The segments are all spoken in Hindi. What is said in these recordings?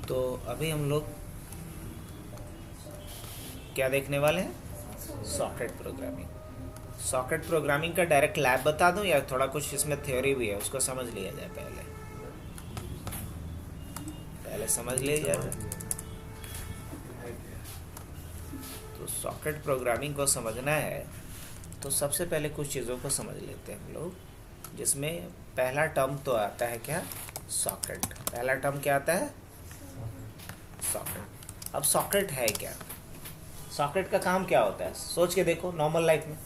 तो अभी हम लोग क्या देखने वाले हैं? Socket programming. सॉकेट प्रोग्रामिंग का डायरेक्ट लैब बता दूं या थोड़ा कुछ इसमें थ्योरी भी है, उसको समझ लिया जाए। पहले समझ लिया जाए। तो सॉकेट प्रोग्रामिंग को समझना है तो सबसे पहले कुछ चीज़ों को समझ लेते हैं हम लोग, जिसमें पहला टर्म तो आता है क्या? सॉकेट। पहला टर्म क्या आता है? सॉकेट। अब सॉकेट है क्या? सॉकेट का काम क्या होता है? सोच के देखो। नॉर्मल लाइफ में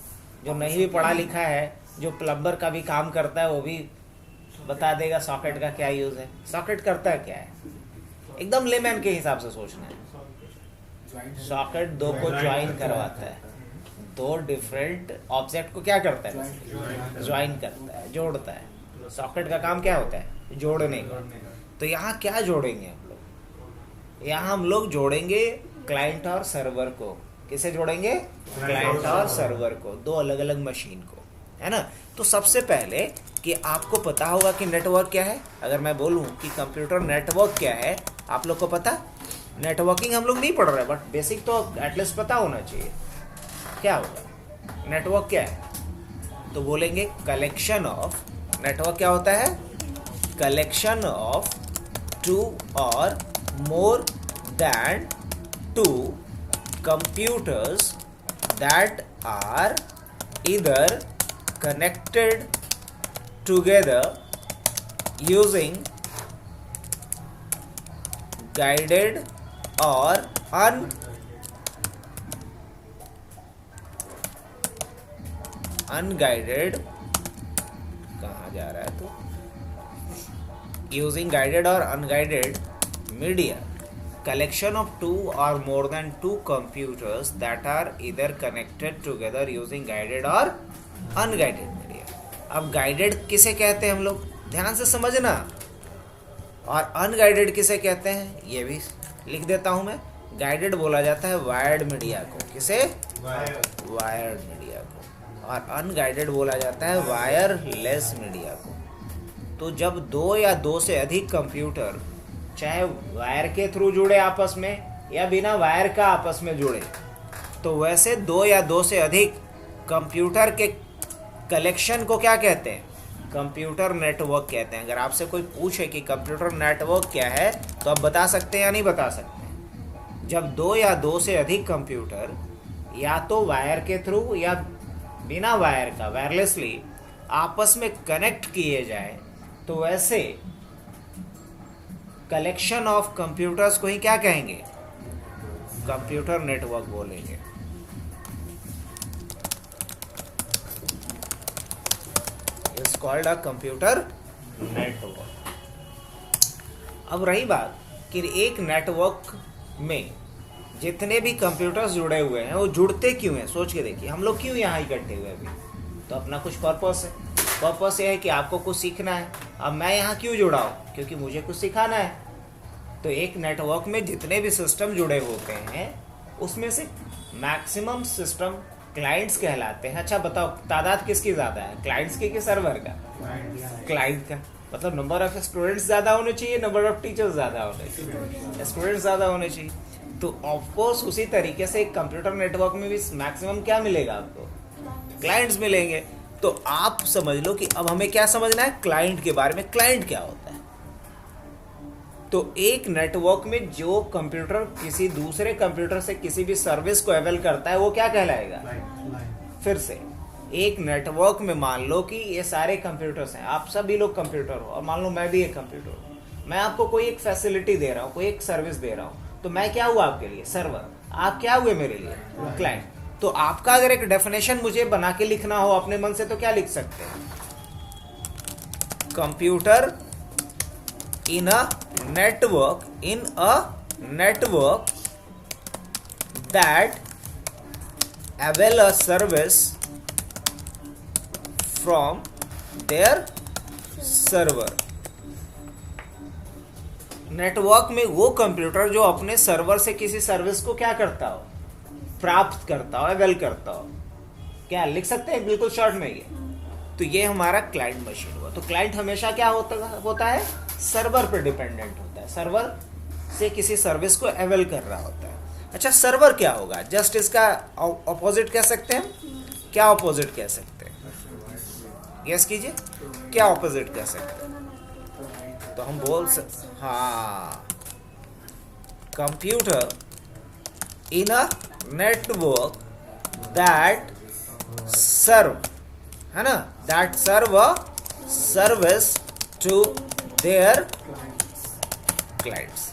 जो नहीं भी पढ़ा लिखा है, जो प्लम्बर का भी काम करता है, वो भी बता देगा सॉकेट का क्या यूज़ है। सॉकेट करता है क्या है? एकदम लेमैन के हिसाब से सोचना है। सॉकेट दो को ज्वाइन करवाता है, दो डिफरेंट ऑब्जेक्ट को क्या करता है? ज्वाइन करता है, जोड़ता है। सॉकेट का काम क्या होता है? जोड़ने का। तो यहाँ क्या जोड़ेंगे हम लोग? यहाँ हम लोग जोड़ेंगे क्लाइंट और सर्वर को। किसे जोड़ेंगे? क्लाइंट और सर्वर को, दो अलग अलग मशीन को, है ना। तो सबसे पहले कि आपको पता होगा कि नेटवर्क क्या है। अगर मैं बोलूं कि कंप्यूटर नेटवर्क क्या है, आप लोग को पता? नेटवर्किंग हम लोग नहीं पढ़ रहे, बट बेसिक तो एटलीस्ट पता होना चाहिए। क्या होगा? नेटवर्क क्या है? तो बोलेंगे कलेक्शन ऑफ। नेटवर्क क्या होता है? कलेक्शन ऑफ टू और मोर than two computers that are either connected together using guided or unguided, कहाँ जा रहा है? तो using guided or unguided media, collection of two or more than two computers that are either connected together using guided or unguided media। अब guided किसे कहते हैं हम लोग? ध्यान से समझना। और unguided किसे कहते हैं ये भी लिख देता हूं मैं। guided बोला जाता है वायर्ड मीडिया को। किसे? वायर्ड मीडिया को। और unguided बोला जाता है वायरलेस मीडिया को। तो जब दो या दो से अधिक कंप्यूटर चाहे वायर के थ्रू जुड़े आपस में या बिना वायर का आपस में जुड़े, तो वैसे दो या दो से अधिक कंप्यूटर के कलेक्शन को क्या कहते हैं? कंप्यूटर नेटवर्क कहते हैं। अगर आपसे कोई पूछे कि कंप्यूटर नेटवर्क क्या है, तो आप बता सकते हैं या नहीं बता सकते? जब दो या दो से अधिक कंप्यूटर या तो वायर के थ्रू या बिना वायर का वायरलेसली आपस में कनेक्ट किए जाए, तो वैसे कलेक्शन ऑफ कंप्यूटर्स को ही क्या कहेंगे? कंप्यूटर नेटवर्क बोलेंगे। It's called a computer network. अब रही बात कि एक नेटवर्क में जितने भी कंप्यूटर्स जुड़े हुए हैं, वो जुड़ते क्यों हैं? सोच के देखिए। हम लोग क्यों यहाँ इकट्ठे हुए अभी? तो अपना कुछ पर्पस है। पर्पस ये है कि आपको कुछ सीखना है। अब मैं यहाँ क्यों जुड़ा हूँ? क्योंकि मुझे कुछ सिखाना है। तो एक नेटवर्क में जितने भी सिस्टम जुड़े होते हैं, उसमें से मैक्सिमम सिस्टम क्लाइंट्स कहलाते हैं। अच्छा बताओ, तादाद किसकी ज़्यादा है? क्लाइंट्स की कि सर्वर का? क्लाइंट का। मतलब नंबर ऑफ स्टूडेंट्स ज़्यादा होने चाहिए, नंबर ऑफ टीचर्स ज़्यादा होने चाहिए, स्टूडेंट्स ज़्यादा होने चाहिए। तो ऑफकोर्स उसी तरीके से एक कंप्यूटर नेटवर्क में भी मैक्सिमम क्या मिलेगा आपको? क्लाइंट्स मिलेंगे। तो आप समझ लो कि अब हमें क्या समझना है क्लाइंट के बारे में। क्लाइंट क्या होता है? तो एक नेटवर्क में जो कंप्यूटर किसी दूसरे कंप्यूटर से किसी भी सर्विस को अवेल करता है, वो क्या कहलाएगा? फिर से एक नेटवर्क में मान लो कि ये सारे कंप्यूटर्स हैं, आप सभी लोग कंप्यूटर हो, और मान लो मैं भी एक कंप्यूटर हूँ। मैं आपको कोई एक फैसिलिटी दे रहा हूँ, कोई एक सर्विस दे रहा हूँ, तो मैं क्या हुआ आपके लिए? सर्वर। आप क्या हुए मेरे लिए? क्लाइंट। तो आपका अगर एक डेफिनेशन मुझे बना के लिखना हो अपने मन से, तो क्या लिख सकते हैं? Computer in a network that avail a service from their server। Network में वो कंप्यूटर जो अपने सर्वर से किसी सर्विस को क्या करता हो? प्राप्त करता हो, अवेल करता हो। क्या लिख सकते हैं बिल्कुल शॉर्ट में ये? तो ये हमारा क्लाइंट मशीन हुआ। तो क्लाइंट हमेशा क्या होता है? सर्वर पर डिपेंडेंट होता है। सर्वर से किसी सर्विस को अवेल कर रहा होता है। अच्छा, सर्वर क्या होगा? जस्ट इसका ऑपोजिट कह सकते हैं हम। क्या ऑपोजिट कह सकते हैं? गेस कीजिए, क्या ऑपोजिट कह सकते हैं? तो हम बोल सकते, हाँ, computer in a network that serve, है ना, that serve a service to their clients.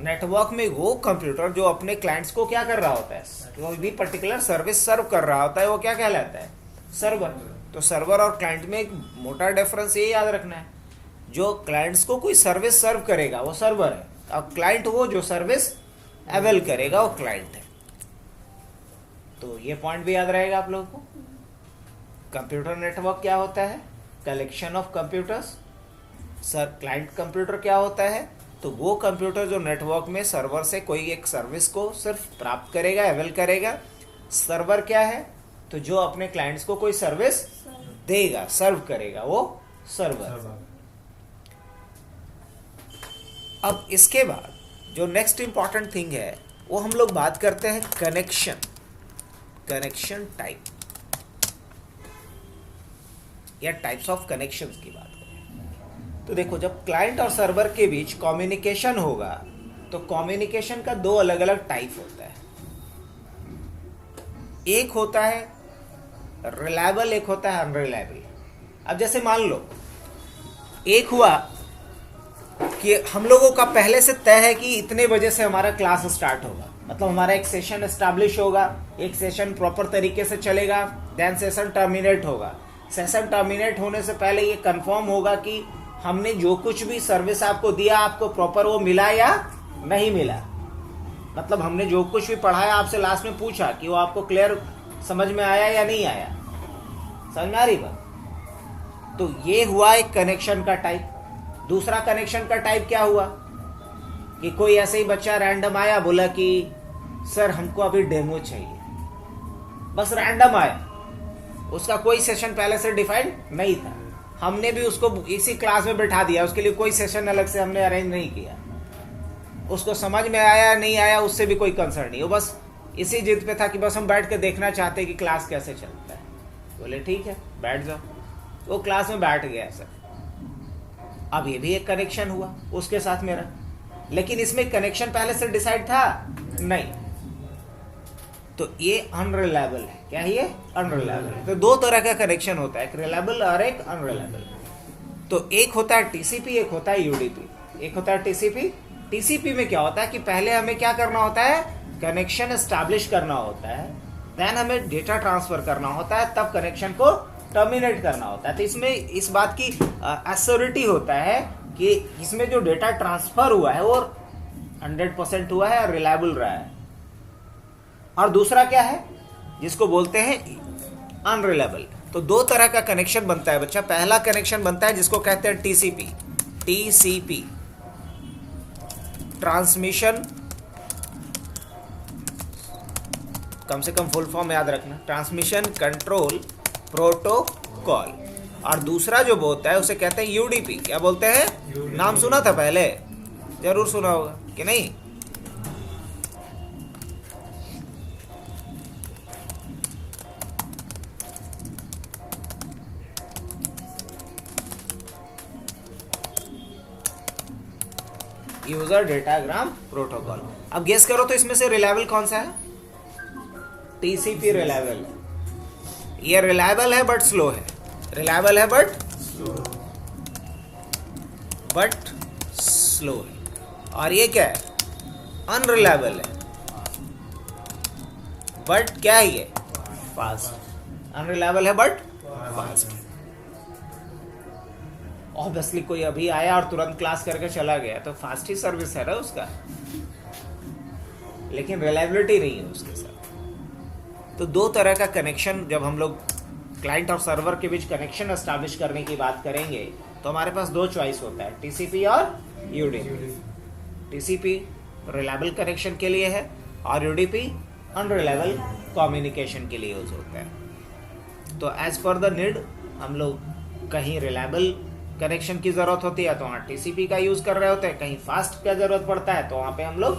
Network में वो कंप्यूटर जो अपने क्लाइंट्स को क्या कर रहा होता है, कोई भी पर्टिकुलर सर्विस सर्व कर रहा होता है, वो क्या कहलाता है? सर्वर। तो सर्वर और क्लाइंट में एक मोटा डिफरेंस ये याद रखना है, जो क्लाइंट्स को कोई सर्विस सर्व करेगा वो सर्वर है, और क्लाइंट वो जो सर्विस अवेल करेगा वो क्लाइंट है। तो ये पॉइंट भी याद रहेगा आप लोगों को। कंप्यूटर नेटवर्क क्या होता है? Collection of computers. Sir, client computer क्या होता है? तो वो कंप्यूटर जो नेटवर्क में सर्वर से कोई एक सर्विस को सिर्फ प्राप्त करेगा, अवेल करेगा। सर्वर क्या है? तो जो अपने क्लाइंट्स को कोई सर्विस देगा, सर्व करेगा, वो सर्वर। अब इसके बाद जो नेक्स्ट इंपॉर्टेंट थिंग है वो हम लोग बात करते हैं कनेक्शन, कनेक्शन टाइप या टाइप्स ऑफ कनेक्शंस की बात करें। तो देखो, जब क्लाइंट और सर्वर के बीच कम्युनिकेशन होगा तो कम्युनिकेशन का दो अलग अलग टाइप होता है। एक होता है रिलायबल, एक होता है अनरिलायबल। अब जैसे मान लो एक हुआ कि हम लोगों का पहले से तय है कि इतने बजे से हमारा क्लास स्टार्ट होगा, मतलब हमारा एक सेशन एस्टैब्लिश होगा, एक सेशन प्रॉपर तरीके से चलेगा, देन सेशन टर्मिनेट होगा। सेशन टर्मिनेट होने से पहले ये कंफर्म होगा कि हमने जो कुछ भी सर्विस आपको दिया आपको प्रॉपर वो मिला या नहीं मिला। मतलब हमने जो कुछ भी पढ़ाया आपसे लास्ट में पूछा कि वो आपको क्लियर समझ में आया या नहीं आया। समझ में आ रही बात? तो ये हुआ एक कनेक्शन का टाइप। दूसरा कनेक्शन का टाइप क्या हुआ कि कोई ऐसे ही बच्चा रैंडम आया, बोला कि सर हमको अभी डेमो चाहिए, बस रैंडम आया, उसका कोई सेशन पहले से डिफाइंड नहीं था, हमने भी उसको इसी क्लास में बैठा दिया, उसके लिए कोई सेशन अलग से हमने अरेंज नहीं किया, उसको समझ में आया नहीं आया उससे भी कोई कंसर्न नहीं, वो बस इसी जिद पे था कि बस हम बैठ के देखना चाहते कि क्लास कैसे चलता है। बोले ठीक है बैठ जाओ, वो क्लास में बैठ गया सर। अब ये भी एक कनेक्शन हुआ उसके साथ मेरा, लेकिन इसमें कनेक्शन पहले से डिसाइड था नहीं, तो ये अनरिलायबल है। क्या है ये? अनरिलायबल। तो दो तरह का कनेक्शन होता है, एक रिलायबल और एक अनरिलायबल। तो एक होता है टीसीपी, एक होता है यूडीपी। एक होता है टीसीपी। टीसीपी में क्या होता है कि पहले हमें क्या करना होता है, कनेक्शन एस्टैब्लिश करना होता है, देन हमें डेटा ट्रांसफर करना होता है, तब कनेक्शन को टर्मिनेट करना होता है। तो इसमें इस बात की एश्योरिटी होता है कि इसमें जो डेटा ट्रांसफर हुआ है वो 100% हुआ है और रिलायबल रहा है। और दूसरा क्या है जिसको बोलते हैं अनरिलायबल। तो दो तरह का कनेक्शन बनता है बच्चा। पहला कनेक्शन बनता है जिसको कहते हैं टीसीपी। टीसीपी ट्रांसमिशन, कम से कम फुल फॉर्म याद रखना, ट्रांसमिशन कंट्रोल प्रोटोकॉल। और दूसरा जो होता है उसे कहते हैं यूडीपी। क्या बोलते हैं? नाम सुना था पहले, जरूर सुना होगा कि नहीं? User datagram protocol. अब गेस करो तो इसमें से रिलायबल कौन सा है? टीसीपी रिलायबल है। ये रिलायबल है बट स्लो है। रिलायबल है बट स्लो है। और ये क्या है? अनरिलायबल है बट क्या है ये? फास्ट। अनरिलायबल है बट फास्ट। ऑब्वियसली कोई अभी आया और तुरंत क्लास करके चला गया तो फास्ट ही सर्विस है ना उसका, लेकिन रिलायबिलिटी नहीं है उसके साथ। तो दो तरह का कनेक्शन, जब हम लोग क्लाइंट और सर्वर के बीच कनेक्शन एस्टैब्लिश करने की बात करेंगे तो हमारे पास दो चॉइस होता है, टीसीपी और यूडीपी। टीसीपी रिलायबल कनेक्शन के लिए है और यूडीपी अनरिलायबल कम्युनिकेशन के लिए यूज होता है। तो एज पर द नीड हम लोग कहीं रिलायबल कनेक्शन की ज़रूरत होती है तो वहाँ टीसीपी का यूज़ कर रहे होते हैं, कहीं फास्ट का ज़रूरत पड़ता है तो वहाँ पे हम लोग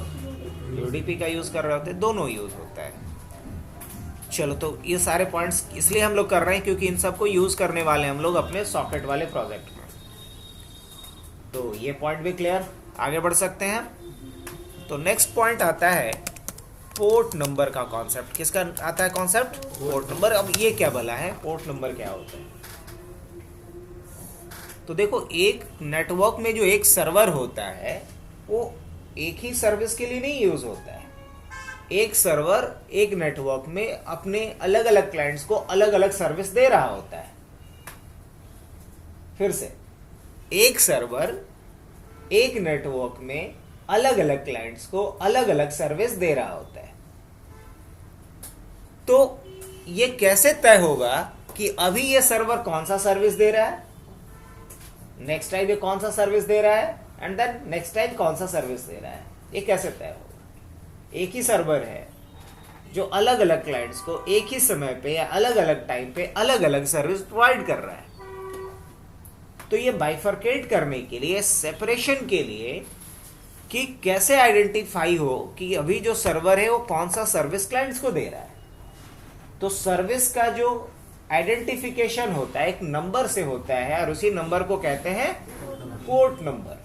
यूडीपी का यूज़ कर रहे होते हैं, दोनों यूज़ होता है। चलो, तो ये सारे पॉइंट्स इसलिए हम लोग कर रहे हैं क्योंकि इन सबको यूज़ करने वाले हम लोग अपने सॉकेट वाले प्रोजेक्ट में। तो ये पॉइंट भी क्लियर, आगे बढ़ सकते हैं। तो नेक्स्ट पॉइंट आता है पोर्ट नंबर का कॉन्सेप्ट। किसका आता है कॉन्सेप्ट? Port number. अब ये क्या भला है, पोर्ट नंबर क्या होता है? तो देखो, एक नेटवर्क में जो एक सर्वर होता है वो एक ही सर्विस के लिए नहीं यूज होता है। एक सर्वर एक नेटवर्क में अपने अलग अलग क्लाइंट्स को अलग अलग सर्विस दे रहा होता है। फिर से, एक सर्वर एक नेटवर्क में अलग अलग क्लाइंट्स को अलग अलग सर्विस दे रहा होता है। तो ये कैसे तय होगा कि अभी ये सर्वर कौन सा सर्विस दे रहा है, नेक्स्ट टाइम ये कौन सा सर्विस दे रहा है, एंड देन नेक्स्ट टाइम कौन सा सर्विस दे रहा है? ये कैसे तय होगा? एक ही सर्वर है जो अलग अलग क्लाइंट्स को एक ही समय पे या अलग अलग टाइम पे अलग अलग सर्विस प्रोवाइड कर रहा है। तो ये बाइफरकेट करने के लिए, सेपरेशन के लिए, कि कैसे आइडेंटिफाई हो कि अभी जो सर्वर है वो कौन सा सर्विस क्लाइंट्स को दे रहा है। तो सर्विस का जो आइडेंटिफिकेशन होता है एक नंबर से होता है, और उसी नंबर को कहते हैं पोर्ट नंबर।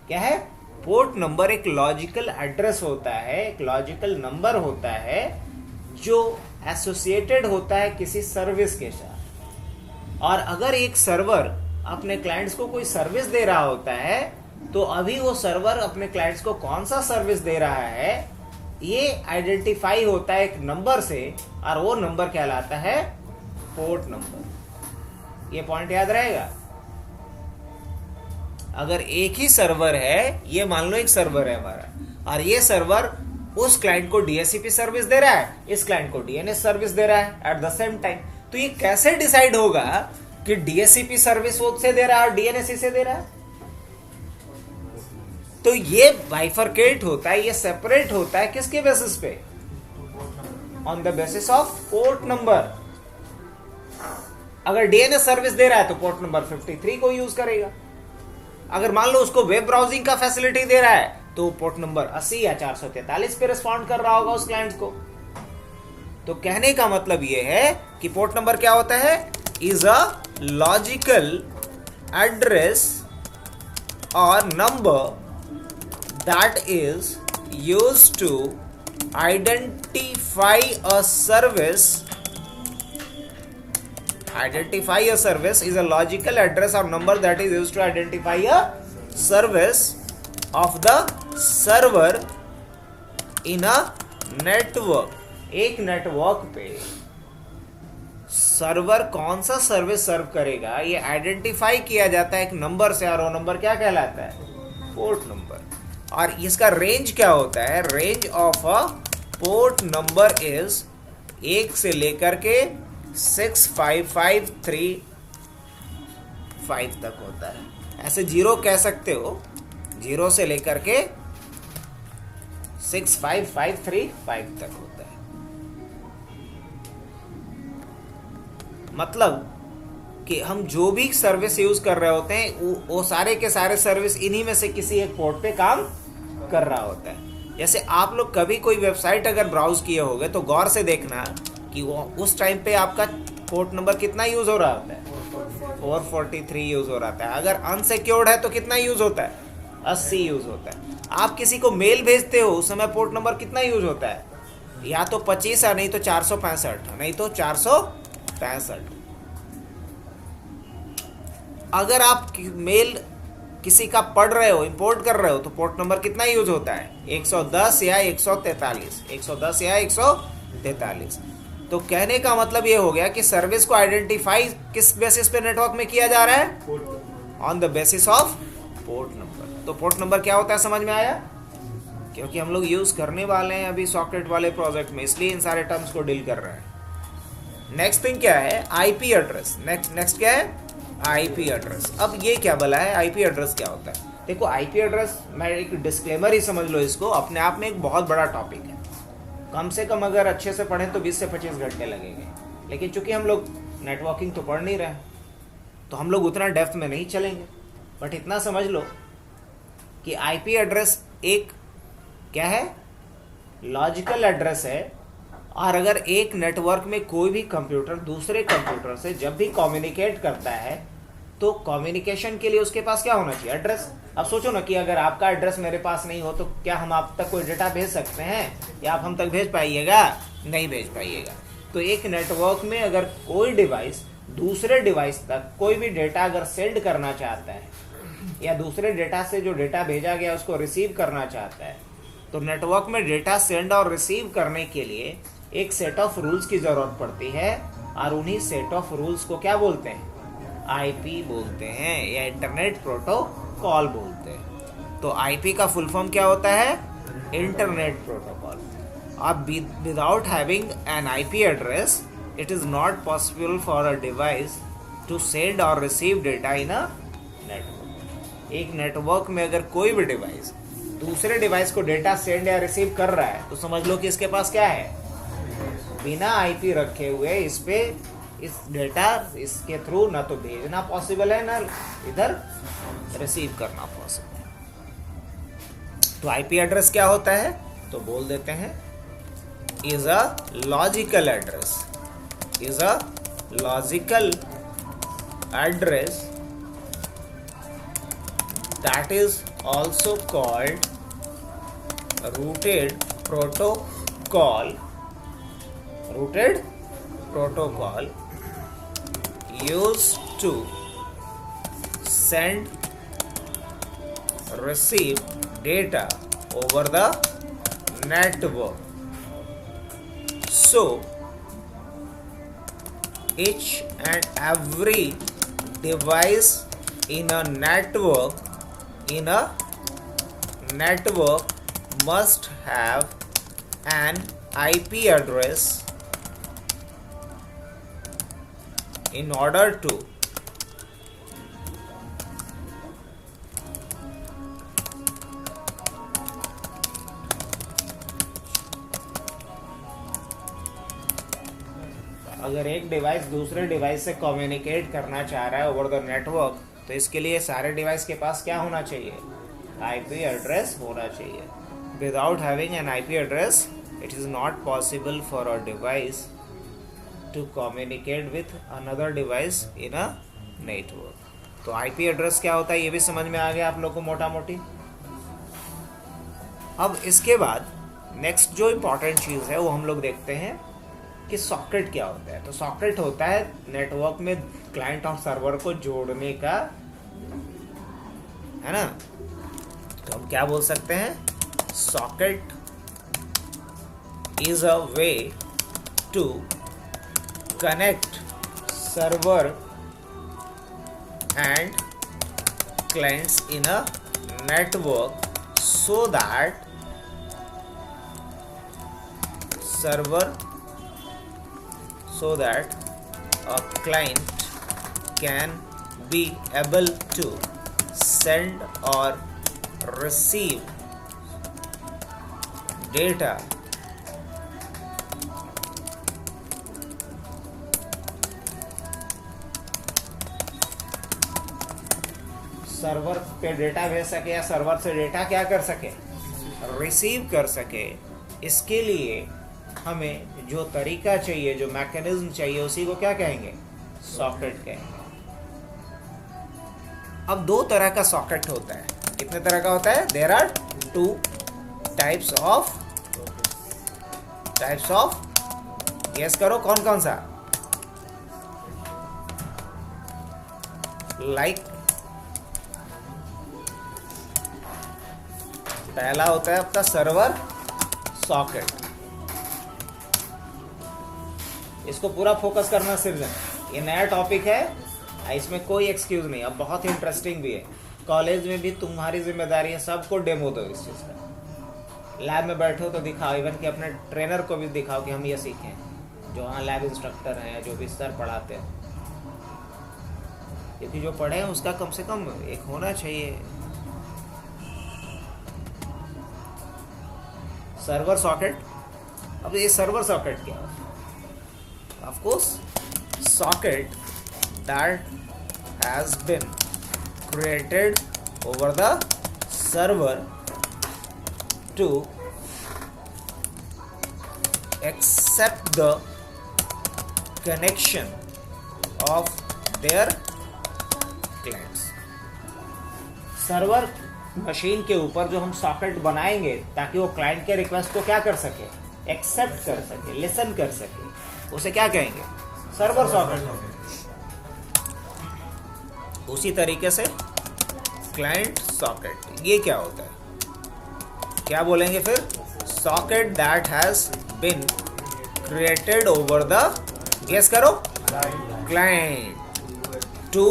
क्या है? पोर्ट नंबर एक लॉजिकल एड्रेस होता है, एक लॉजिकल नंबर होता है जो एसोसिएटेड होता है किसी सर्विस के साथ। और अगर एक सर्वर अपने क्लाइंट्स को कोई सर्विस दे रहा होता है तो अभी वो सर्वर अपने क्लाइंट्स को कौन सा सर्विस दे रहा है ये आइडेंटिफाई होता है एक नंबर से, और वो नंबर कहलाता है पोर्ट नंबर। ये पॉइंट याद रहेगा। अगर एक ही सर्वर है, ये मान लो एक सर्वर है हमारा, और ये सर्वर उस क्लाइंट को डीएससीपी सर्विस दे रहा है, इस क्लाइंट को डीएनएस सर्विस दे रहा है एट द सेम टाइम, तो ये कैसे डिसाइड होगा कि डीएससीपी सर्विस वो से दे रहा है और डीएनएस से दे रहा है? तो ये बाइफरकेट होता है, ये सेपरेट होता है किसके बेसिस पे? On the basis of port number. अगर डीएनएस सर्विस दे रहा है तो पोर्ट नंबर 53 को यूज करेगा। अगर मान लो उसको वेब ब्राउजिंग का फैसिलिटी दे रहा है तो पोर्ट नंबर 80 या 443 पे रिस्पॉन्ड कर रहा होगा उस क्लाइंट को। तो कहने का मतलब यह है कि पोर्ट नंबर क्या होता है? इज अ लॉजिकल एड्रेस और number that is used to identify a service. Identify a service is a logical address or number that is used to identify a service of the server in a network. एक नेटवर्क पे सर्वर कौन सा सर्विस सर्व करेगा ये आइडेंटिफाई किया जाता है एक नंबर से, और वो नंबर क्या कहलाता है? Port number. और इसका रेंज क्या होता है? Range of a port number is 1 से लेकर के 65535 तक होता है। ऐसे 0 कह सकते हो, 0 से लेकर के 65535 तक होता है। मतलब कि हम जो भी सर्विस यूज कर रहे होते हैं वो सारे के सारे सर्विस इन्हीं में से किसी एक पोर्ट पे काम कर रहा होता है। जैसे आप लोग कभी कोई वेबसाइट अगर ब्राउज किए होंगे तो गौर से देखना कि वो उस टाइम पे आपका पोर्ट नंबर कितना यूज हो रहा होता है? 443 यूज हो रहा है। अगर अनसिक्योर्ड है तो कितना यूज होता है? 80 यूज होता है। आप किसी को मेल भेजते हो उस समय पोर्ट नंबर कितना यूज होता है? या तो 25 है, नहीं तो 465, नहीं तो 465। अगर आप मेल किसी का पढ़ रहे हो, इंपोर्ट कर रहे हो, तो पोर्ट नंबर कितना यूज होता है? 110 या 143। 110 या 143। तो कहने का मतलब ये हो गया कि सर्विस को आइडेंटिफाई किस बेसिस पे नेटवर्क में किया जा रहा है? On the basis of port number. तो पोर्ट नंबर क्या होता है समझ में आया? क्योंकि हम लोग यूज करने वाले हैं अभी सॉकेट वाले प्रोजेक्ट में, इसलिए इन सारे टर्म्स को डील कर रहे हैं। नेक्स्ट थिंग क्या है? IP address. नेक्स्ट क्या है? IP address. अब ये क्या भला है? आईपी एड्रेस क्या होता है? देखो, आईपी एड्रेस, मैं एक डिस्क्लेमर ही समझ लो इसको, अपने आप में एक बहुत बड़ा टॉपिक है। कम से कम अगर अच्छे से पढ़ें तो 20 से 25 घंटे लगेंगे, लेकिन चूंकि हम लोग नेटवर्किंग तो पढ़ नहीं रहे, तो हम लोग उतना डेप्थ में नहीं चलेंगे, बट इतना समझ लो कि आईपी एड्रेस एक क्या है, लॉजिकल एड्रेस है। और अगर एक नेटवर्क में कोई भी कंप्यूटर दूसरे कंप्यूटर से जब भी कम्युनिकेट करता है तो कम्युनिकेशन के लिए उसके पास क्या होना चाहिए, एड्रेस। अब सोचो ना कि अगर आपका एड्रेस मेरे पास नहीं हो तो क्या हम आप तक कोई डेटा भेज सकते हैं, या आप हम तक भेज पाइएगा, नहीं भेज पाइएगा। तो एक नेटवर्क में अगर कोई डिवाइस दूसरे डिवाइस तक कोई भी डेटा अगर सेंड करना चाहता है, या दूसरे डेटा से जो डेटा भेजा गया उसको रिसीव करना चाहता है, तो नेटवर्क में डेटा सेंड और रिसीव करने के लिए एक सेट ऑफ रूल्स की जरूरत पड़ती है, और उन्हीं सेट ऑफ रूल्स को क्या बोलते हैं, आईपी बोलते हैं, या इंटरनेट प्रोटोकॉल बोलते हैं। तो आईपी का फुल फॉर्म क्या होता है, इंटरनेट प्रोटोकॉल। अब without having an IP address it is not possible for a device to send और receive data in a network. एक नेटवर्क में अगर कोई भी डिवाइस दूसरे डिवाइस को डेटा सेंड या रिसीव कर रहा है तो समझ लो कि इसके पास क्या है, बिना आईपी रखे हुए इस पे इस डेटा इसके थ्रू ना तो भेजना पॉसिबल है ना इधर रिसीव करना पॉसिबल है। तो आईपी एड्रेस क्या होता है, तो बोल देते हैं is a logical address, is a logical address that is also called rooted protocol, routed protocol used to send receive data over the network. So each and every device in a network must have an IP address in order to अगर एक डिवाइस दूसरे डिवाइस से कम्युनिकेट करना चाह रहा है ओवर द नेटवर्क, तो इसके लिए सारे डिवाइस के पास क्या होना चाहिए, आईपी एड्रेस होना चाहिए। Without having an IP address it is not possible for a device to communicate with another device in a network। तो आईपी एड्रेस क्या होता है ये भी समझ में आ गया आप लोग को मोटा मोटी। अब इसके बाद नेक्स्ट जो इम्पोर्टेंट चीज़ है वो हम लोग देखते हैं कि सॉकेट क्या होता है। तो सॉकेट होता है नेटवर्क में क्लाइंट और सर्वर को जोड़ने का, है ना। तो हम क्या बोल सकते हैं, socket is a way to connect server and clients in a network so that a client can be able to send or receive data server पे डेटा भेज सके या सर्वर से डेटा क्या कर सके, रिसीव कर सके। इसके लिए हमें जो तरीका चाहिए, जो मैकेनिज्म चाहिए, उसी को क्या कहेंगे, सॉकेट कहेंगे। अब दो तरह का सॉकेट होता है। कितने तरह का होता है, there are two types of guess करो कौन कौन सा, लाइक पहला होता है आपका सर्वर सॉकेट। इसको पूरा फोकस करना सिर्फ, ये नया टॉपिक है, इसमें कोई एक्सक्यूज नहीं। अब बहुत इंटरेस्टिंग भी है, कॉलेज में भी तुम्हारी जिम्मेदारी है सबको डेमो दो इस चीज़ का। लैब में बैठो तो दिखाओ, इवन कि अपने ट्रेनर को भी दिखाओ कि हम ये सीखें, जो वहाँ लैब इंस्ट्रक्टर हैं, जो भी सर पढ़ाते हैं, क्योंकि जो पढ़े हैं उसका कम से कम एक होना चाहिए। सर्वर सॉकेट, अब ये सर्वर सॉकेट क्या है, of course socket that has been created over the server to accept the connection of their clients। Server machine के ऊपर जो हम सॉकेट बनाएंगे ताकि वो क्लाइंट के रिक्वेस्ट को क्या कर सके, एक्सेप्ट कर सके, लिसन कर सके, उसे क्या कहेंगे, सर्वर सॉकेट। उसी तरीके से क्लाइंट सॉकेट, ये क्या होता है, क्या बोलेंगे फिर, socket that has been created over the, guess करो, client to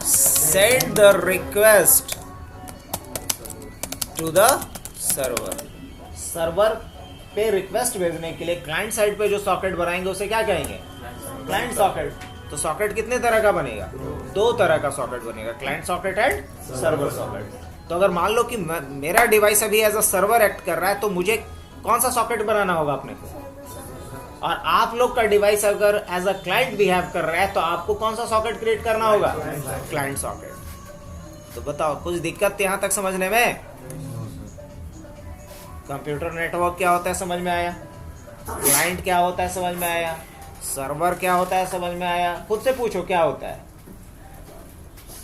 send the request to the server. Server पे रिक्वेस्ट भेजने के लिए क्लाइंट साइड पे जो सॉकेट बनाएंगे उसे क्या कहेंगे, क्लाइंट सॉकेट। तो सॉकेट कितने तरह का बनेगा, दो तरह का सॉकेट बनेगा, client socket and server socket. तो अगर मान लो कि मेरा डिवाइस अभी एज अ सर्वर एक्ट कर रहा है तो मुझे कौन सा सॉकेट बनाना होगा अपने को, और आप लोग का डिवाइस अगर एज अ क्लाइंट बिहेव कर रहा है तो आपको कौन सा सॉकेट क्रिएट करना होगा, क्लाइंट सॉकेट। तो बताओ कुछ दिक्कत यहां तक समझने में? कंप्यूटर नेटवर्क क्या होता है समझ में आया, क्लाइंट क्या होता है समझ में आया, सर्वर क्या होता है समझ में आया, खुद से पूछो क्या होता है।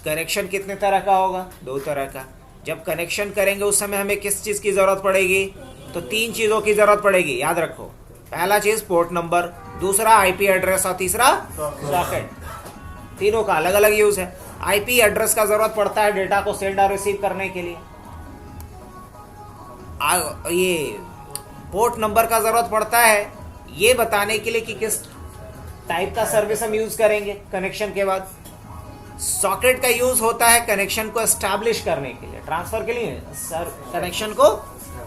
कनेक्शन कितने तरह का होगा, दो तरह का। जब कनेक्शन करेंगे उस समय हमें किस चीज की जरूरत पड़ेगी, तो तीन चीजों की जरूरत पड़ेगी, याद रखो। पहला चीज पोर्ट नंबर, दूसरा आईपी एड्रेस और तीसरा सॉकेट। तीनों का अलग अलग यूज है। आईपी एड्रेस का जरूरत पड़ता है डेटा को सेंड और रिसीव करने के लिए, ये पोर्ट नंबर का जरूरत पड़ता है ये बताने के लिए कि किस टाइप का सर्विस हम यूज करेंगे कनेक्शन के बाद। सॉकेट का यूज होता है कनेक्शन को एस्टैब्लिश करने के लिए, ट्रांसफर के लिए, कनेक्शन को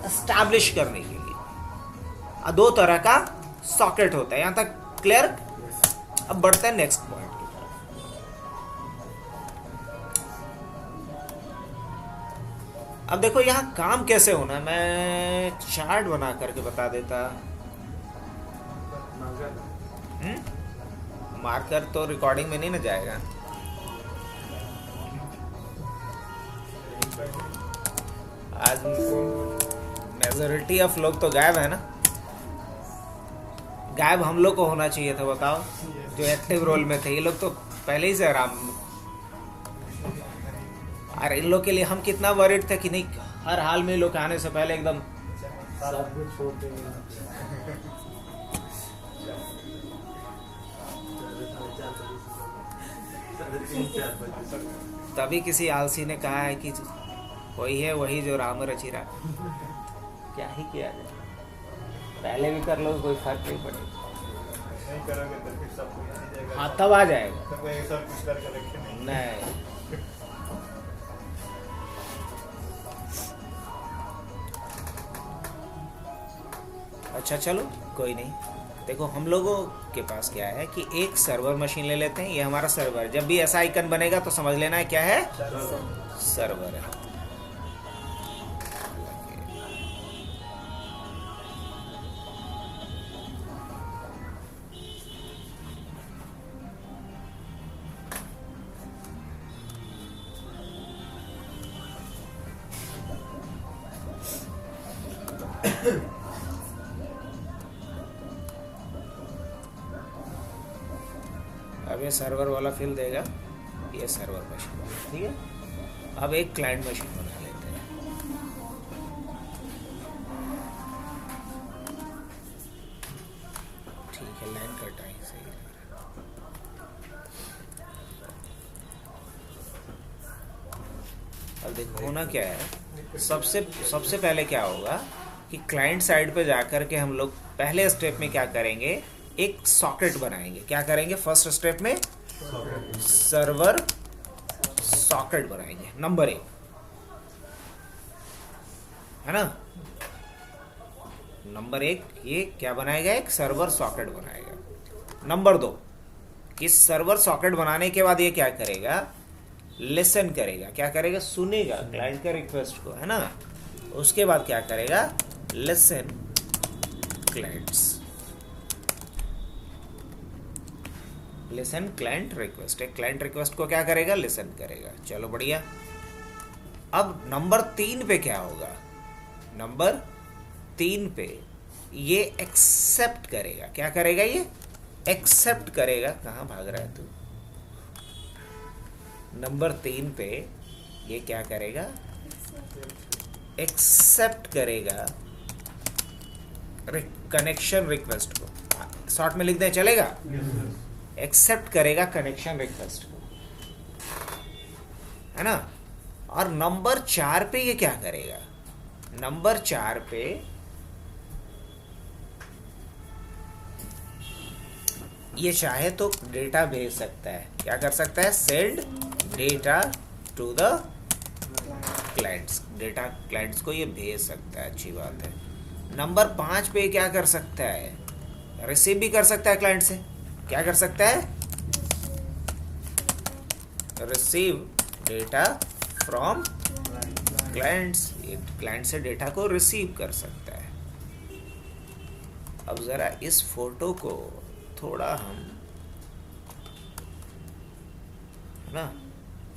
एस्टैब्लिश करने के लिए। दो तरह का सॉकेट होता है, यहां तक क्लियर? अब बढ़ते हैं नेक्स्ट पॉइंट की तरफ। अब देखो यहां काम कैसे होना, मैं चार्ट बना करके बता देता। मार्कर तो रिकॉर्डिंग में नहीं ना जाएगा। आज मेजॉरिटी ऑफ लोग तो गायब है ना, गायब हम लोग को होना चाहिए था, बताओ, जो एक्टिव रोल में थे। ये लोग तो पहले ही से आराम। और इन लोग के लिए हम कितना वरीड थे कि नहीं, हर हाल में लोग आने से पहले एकदम सब कुछ छोड़ देंगे। तभी किसी आलसी ने कहा है कि वही है वही जो राम रची रहा। क्या ही किया जाए, पहले भी कर लो कोई फर्क नहीं पड़ेगा, नहीं करोगे तो फिर सब कुछ हाँ तब आ जाएगा, तब एक साथ कुछ करके रखें नहीं। अच्छा चलो कोई नहीं। देखो हम लोगों के पास क्या है कि एक सर्वर मशीन ले लेते हैं, ये हमारा सर्वर। जब भी ऐसा आइकन बनेगा तो समझ लेना है क्या है, सर्वर है। अब ये सर्वर वाला फिल देगा, ये सर्वर मशीन, ठीक है। अब एक क्लाइंट मशीन बना लेते हैं। ठीक है, लाइन कटा ही सही है। अब देखो होना क्या है, सबसे पहले क्या होगा कि क्लाइंट साइड पे जाकर के हम लोग पहले स्टेप में क्या करेंगे, एक सॉकेट बनाएंगे। क्या करेंगे फर्स्ट स्टेप में, सर्वर सॉकेट बनाएंगे, नंबर 1 है ना। नंबर 1 ये क्या बनाएगा, एक सर्वर सॉकेट बनाएगा। नंबर 2 इस सर्वर सॉकेट बनाने के बाद ये क्या करेगा, लिसन करेगा। क्या करेगा, सुनेगा क्लाइंट के रिक्वेस्ट को, है ना। उसके बाद क्या करेगा, listen clients. Listen client request. एक क्लाइंट रिक्वेस्ट को क्या करेगा, लिसन करेगा। चलो बढ़िया। अब नंबर 3 पे क्या होगा, नंबर 3 पे ये एक्सेप्ट करेगा। क्या करेगा, ये एक्सेप्ट करेगा। कहाँ भाग रहा है तू? नंबर 3 पे ये क्या करेगा, एक्सेप्ट करेगा कनेक्शन रिक्वेस्ट को। शॉर्ट में लिख दें, चलेगा? एक्सेप्ट करेगा कनेक्शन रिक्वेस्ट को, है ना। और नंबर 4 पे ये क्या करेगा, नंबर 4 पे ये चाहे तो डेटा भेज सकता है। क्या कर सकता है, send data to the clients. Data clients को ये भेज सकता है, अच्छी बात है। नंबर 5 पे क्या कर सकता है, रिसीव भी कर सकता है क्लाइंट से। क्या कर सकता है, receive data from clients. Client से डेटा को रिसीव कर सकता है। अब जरा इस फोटो को थोड़ा हम, है ना,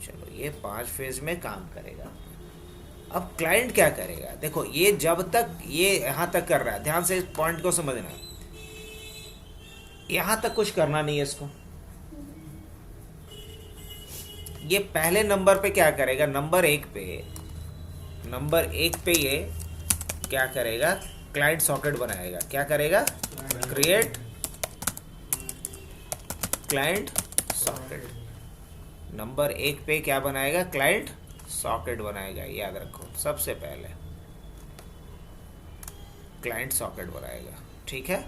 चलो ये 5 फेज में काम करेगा। अब क्लाइंट क्या करेगा, देखो ये जब तक ये यहां तक कर रहा है, ध्यान से इस पॉइंट को समझना। यहां तक कुछ करना नहीं है इसको। ये पहले नंबर पे क्या करेगा, नंबर 1 पे ये क्या करेगा, क्लाइंट सॉकेट बनाएगा। क्या करेगा, क्रिएट क्लाइंट सॉकेट। नंबर 1 पे क्या बनाएगा, क्लाइंट सॉकेट बनाएगा। याद रखो, सबसे पहले क्लाइंट सॉकेट बनाएगा, ठीक है।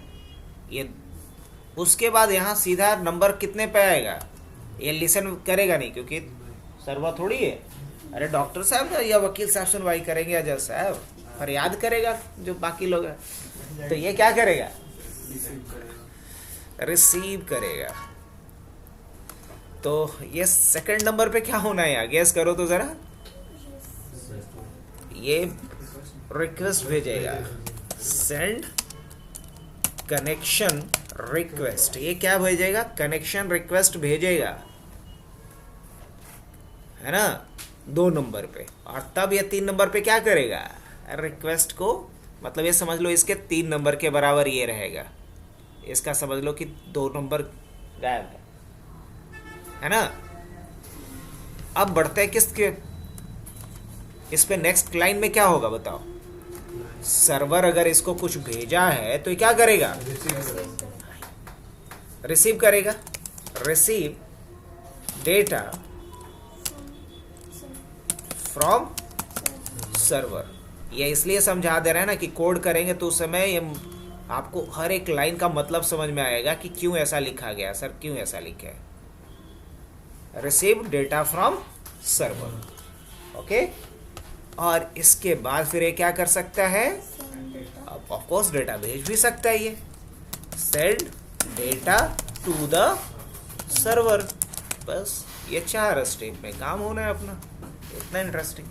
ये उसके बाद यहाँ सीधा नंबर कितने पे आएगा, ये लिसन करेगा नहीं, क्योंकि सर्वर थोड़ी है। अरे डॉक्टर साहब या वकील साहब सुनवाई करेंगे, या जज साहब फरियाद करेगा जो बाकी लोग हैं। तो ये क्या करेगा, रिसीव करेगा। तो ये सेकंड नंबर पे क्या होना है, यहाँ गेस करो तो जरा। ये रिक्वेस्ट भेजेगा, सेंड कनेक्शन रिक्वेस्ट। ये क्या भेजेगा, कनेक्शन रिक्वेस्ट भेजेगा, है ना, 2 नंबर पे। और तब ये 3 नंबर पे क्या करेगा, रिक्वेस्ट को, मतलब ये समझ लो इसके 3 नंबर के बराबर ये रहेगा। इसका समझ लो कि 2 नंबर गायब है ना। अब बढ़ते हैं किसके, इस पे नेक्स्ट लाइन में क्या होगा बताओ। सर्वर अगर इसको कुछ भेजा है तो ये क्या करेगा, रिसीव करेगा। Receive data from server. ये इसलिए समझा दे रहा है ना कि कोड करेंगे तो उस समय ये आपको हर एक लाइन का मतलब समझ में आएगा कि क्यों ऐसा लिखा गया, सर क्यों ऐसा लिखा है। Receive data from server, okay. और इसके बाद फिर ये क्या कर सकता है, अब ऑफ कोर्स डेटा भेज भी सकता है। ये send data to the server. बस ये 4 स्टेप में काम होना है अपना। इतना इंटरेस्टिंग।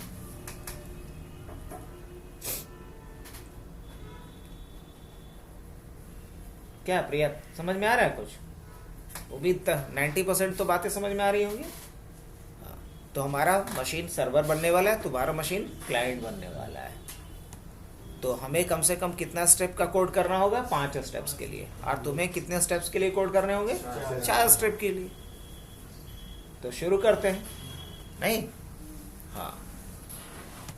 क्या प्रिया, समझ में आ रहा है कुछ? वो भी 90% तो बातें समझ में आ रही होंगी। तो हमारा मशीन सर्वर बनने वाला है, तुम्हारा मशीन क्लाइंट बनने वाला है। तो हमें कम से कम कितना स्टेप का कोड करना होगा, 5 स्टेप्स के लिए। और तुम्हें कितने स्टेप्स के लिए कोड करने होंगे, 4 स्टेप के लिए। तो शुरू करते हैं, नहीं? हाँ,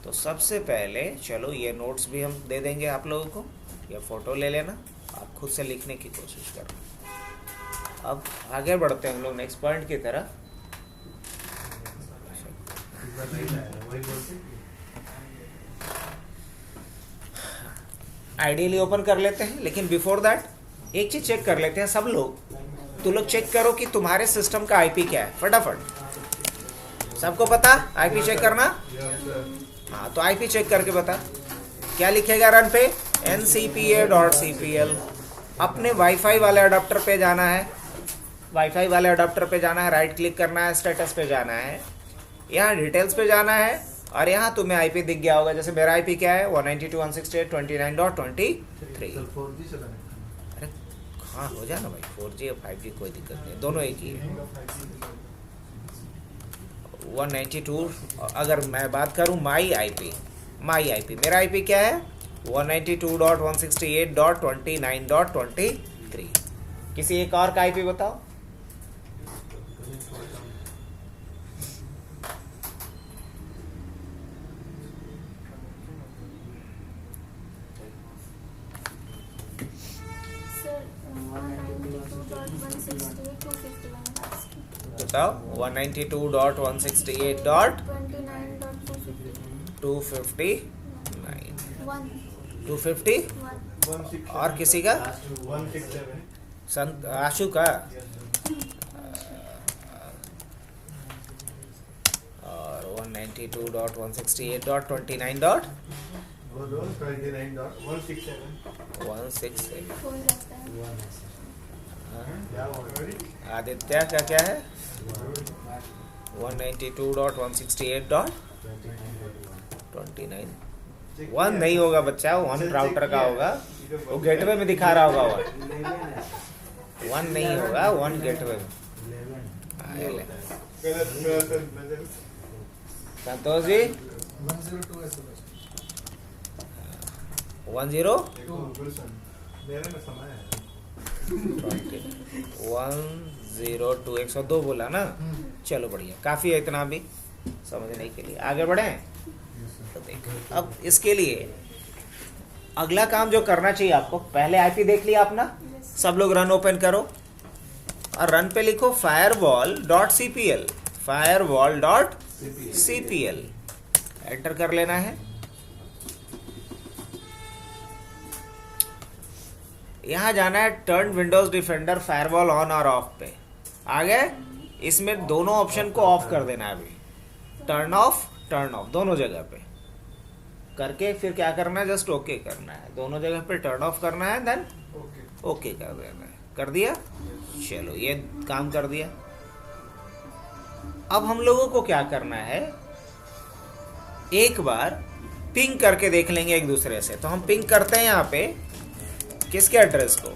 तो सबसे पहले चलो ये नोट्स भी हम दे देंगे आप लोगों को। ये फोटो ले लेना, आप खुद से लिखने की कोशिश करना। अब आगे बढ़ते हैं हम लोग नेक्स्ट पॉइंट की तरफ। आइडियली ओपन कर लेते हैं, लेकिन बिफोर दैट एक चीज चेक कर लेते हैं सब लोग। तुम लोग चेक करो कि तुम्हारे सिस्टम का आईपी क्या है, फटाफट। सबको पता आईपी चेक करना? हाँ, तो आईपी चेक करके बता। क्या लिखेगा रन पे, ncpa.cpl। अपने वाईफाई वाले अडाप्टर पे जाना है, वाईफाई वाले अडाप्टर पे जाना है, राइट क्लिक करना है, स्टेटस पे जाना है, यहाँ डिटेल्स पे जाना है, और यहाँ तुम्हें आईपी दिख गया होगा। जैसे मेरा आईपी क्या है, 192.168.29.23। अरे हाँ हो जाए ना भाई, 4G और 5G कोई दिक्कत नहीं, दोनों एक ही है। 192, अगर मैं बात करूँ माई आईपी, मेरा आईपी क्या है 192.168.29.23। किसी एक और का आईपी बताओ। बताओ 192.168.259 और किसी का संत आशु का और 192.168.29.167। आदित्य का क्या है 192.168.29। 1 नहीं होगा बच्चा, 1 राउटर का होगा, वो गेटवे में दिखा रहा होगा। 1 नहीं होगा, 1 गेटवे में। संतोष जी 102 102 बोला ना। चलो बढ़िया, काफी है इतना भी समझने के लिए। आगे बढ़े तो देखो, अब इसके लिए अगला काम जो करना चाहिए आपको, पहले आईपी देख लिया अपना, सब लोग रन ओपन करो और रन पे लिखो firewall.cpl, firewall.cpl एंटर कर लेना है। यहां जाना है turn Windows defender firewall on और ऑफ पे। आगे इसमें दोनों ऑप्शन को ऑफ कर देना है अभी, टर्न ऑफ दोनों जगह पे करके फिर क्या करना है, जस्ट ओके करना है। दोनों जगह पे टर्न ऑफ करना है, देन ओके कर देना है। कर दिया? चलो ये काम कर दिया। अब हम लोगों को क्या करना है, एक बार पिंग करके देख लेंगे एक दूसरे से। तो हम पिंग करते हैं यहाँ पे किसके एड्रेस को,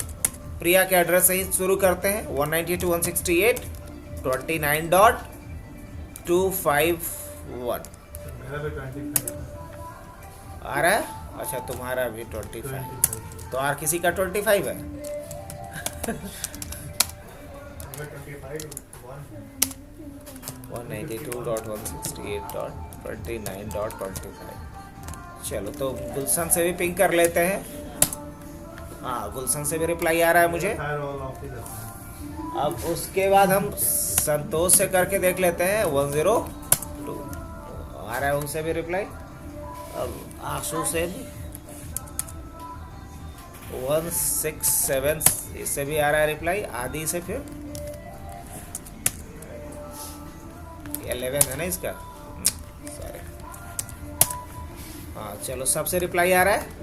प्रिया के एड्रेस से ही शुरू करते हैं 192.168.29.251 आ रहा है। अच्छा तुम्हारा भी 25, तो और किसी का 25 है। 192.168.29.25। चलो तो गुलशन से भी पिंग कर लेते हैं। हाँ गुलशन से भी रिप्लाई आ रहा है मुझे। अब उसके बाद हम संतोष से करके देख लेते हैं 102 आ रहा है, उनसे भी रिप्लाई। अब आशु से भी 167 इससे भी आ रहा है रिप्लाई। आदि से फिर 11 है ना इसका, सॉरी। हाँ चलो सबसे रिप्लाई आ रहा है।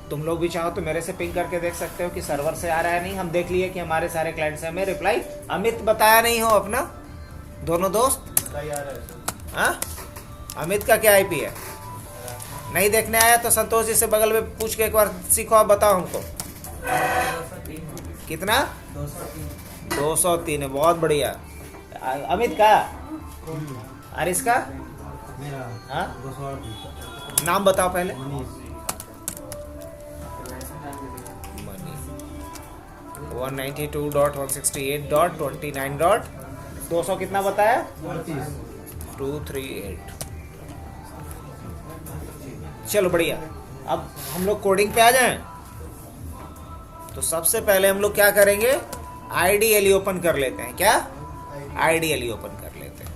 तुम लोग भी चाहो तो मेरे से पिंग करके देख सकते हो कि सर्वर से आ रहा है नहीं। हम देख लिए कि हमारे सारे क्लाइंट से हमें रिप्लाई। अमित बताया नहीं हो अपना, दोनों दोस्त हाँ। अमित का क्या आईपी है नहीं देखने आया तो संतोष जी से बगल में पूछ के एक बार सीखो, आप बताओ हमको कितना। 203 है, बहुत बढ़िया। अमित का और इसका हाँ नाम बताओ पहले। 192.168.29.200 कितना बताया 238। चलो बढ़िया। अब हम लोग कोडिंग पे आ जाएं। तो सबसे पहले हम लोग क्या करेंगे, आईडीएलई ओपन कर लेते हैं। क्या आईडीएलई ओपन कर लेते हैं।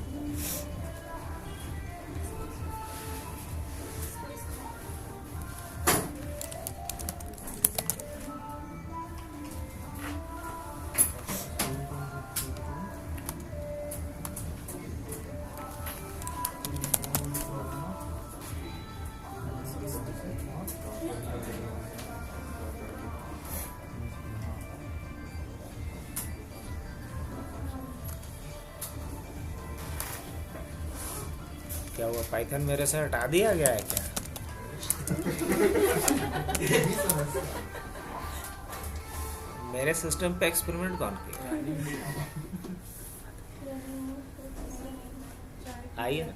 क्या हुआ, पाइथन मेरे से हटा दिया गया है क्या? मेरे सिस्टम पे एक्सपेरिमेंट कौन किया? आइए ना,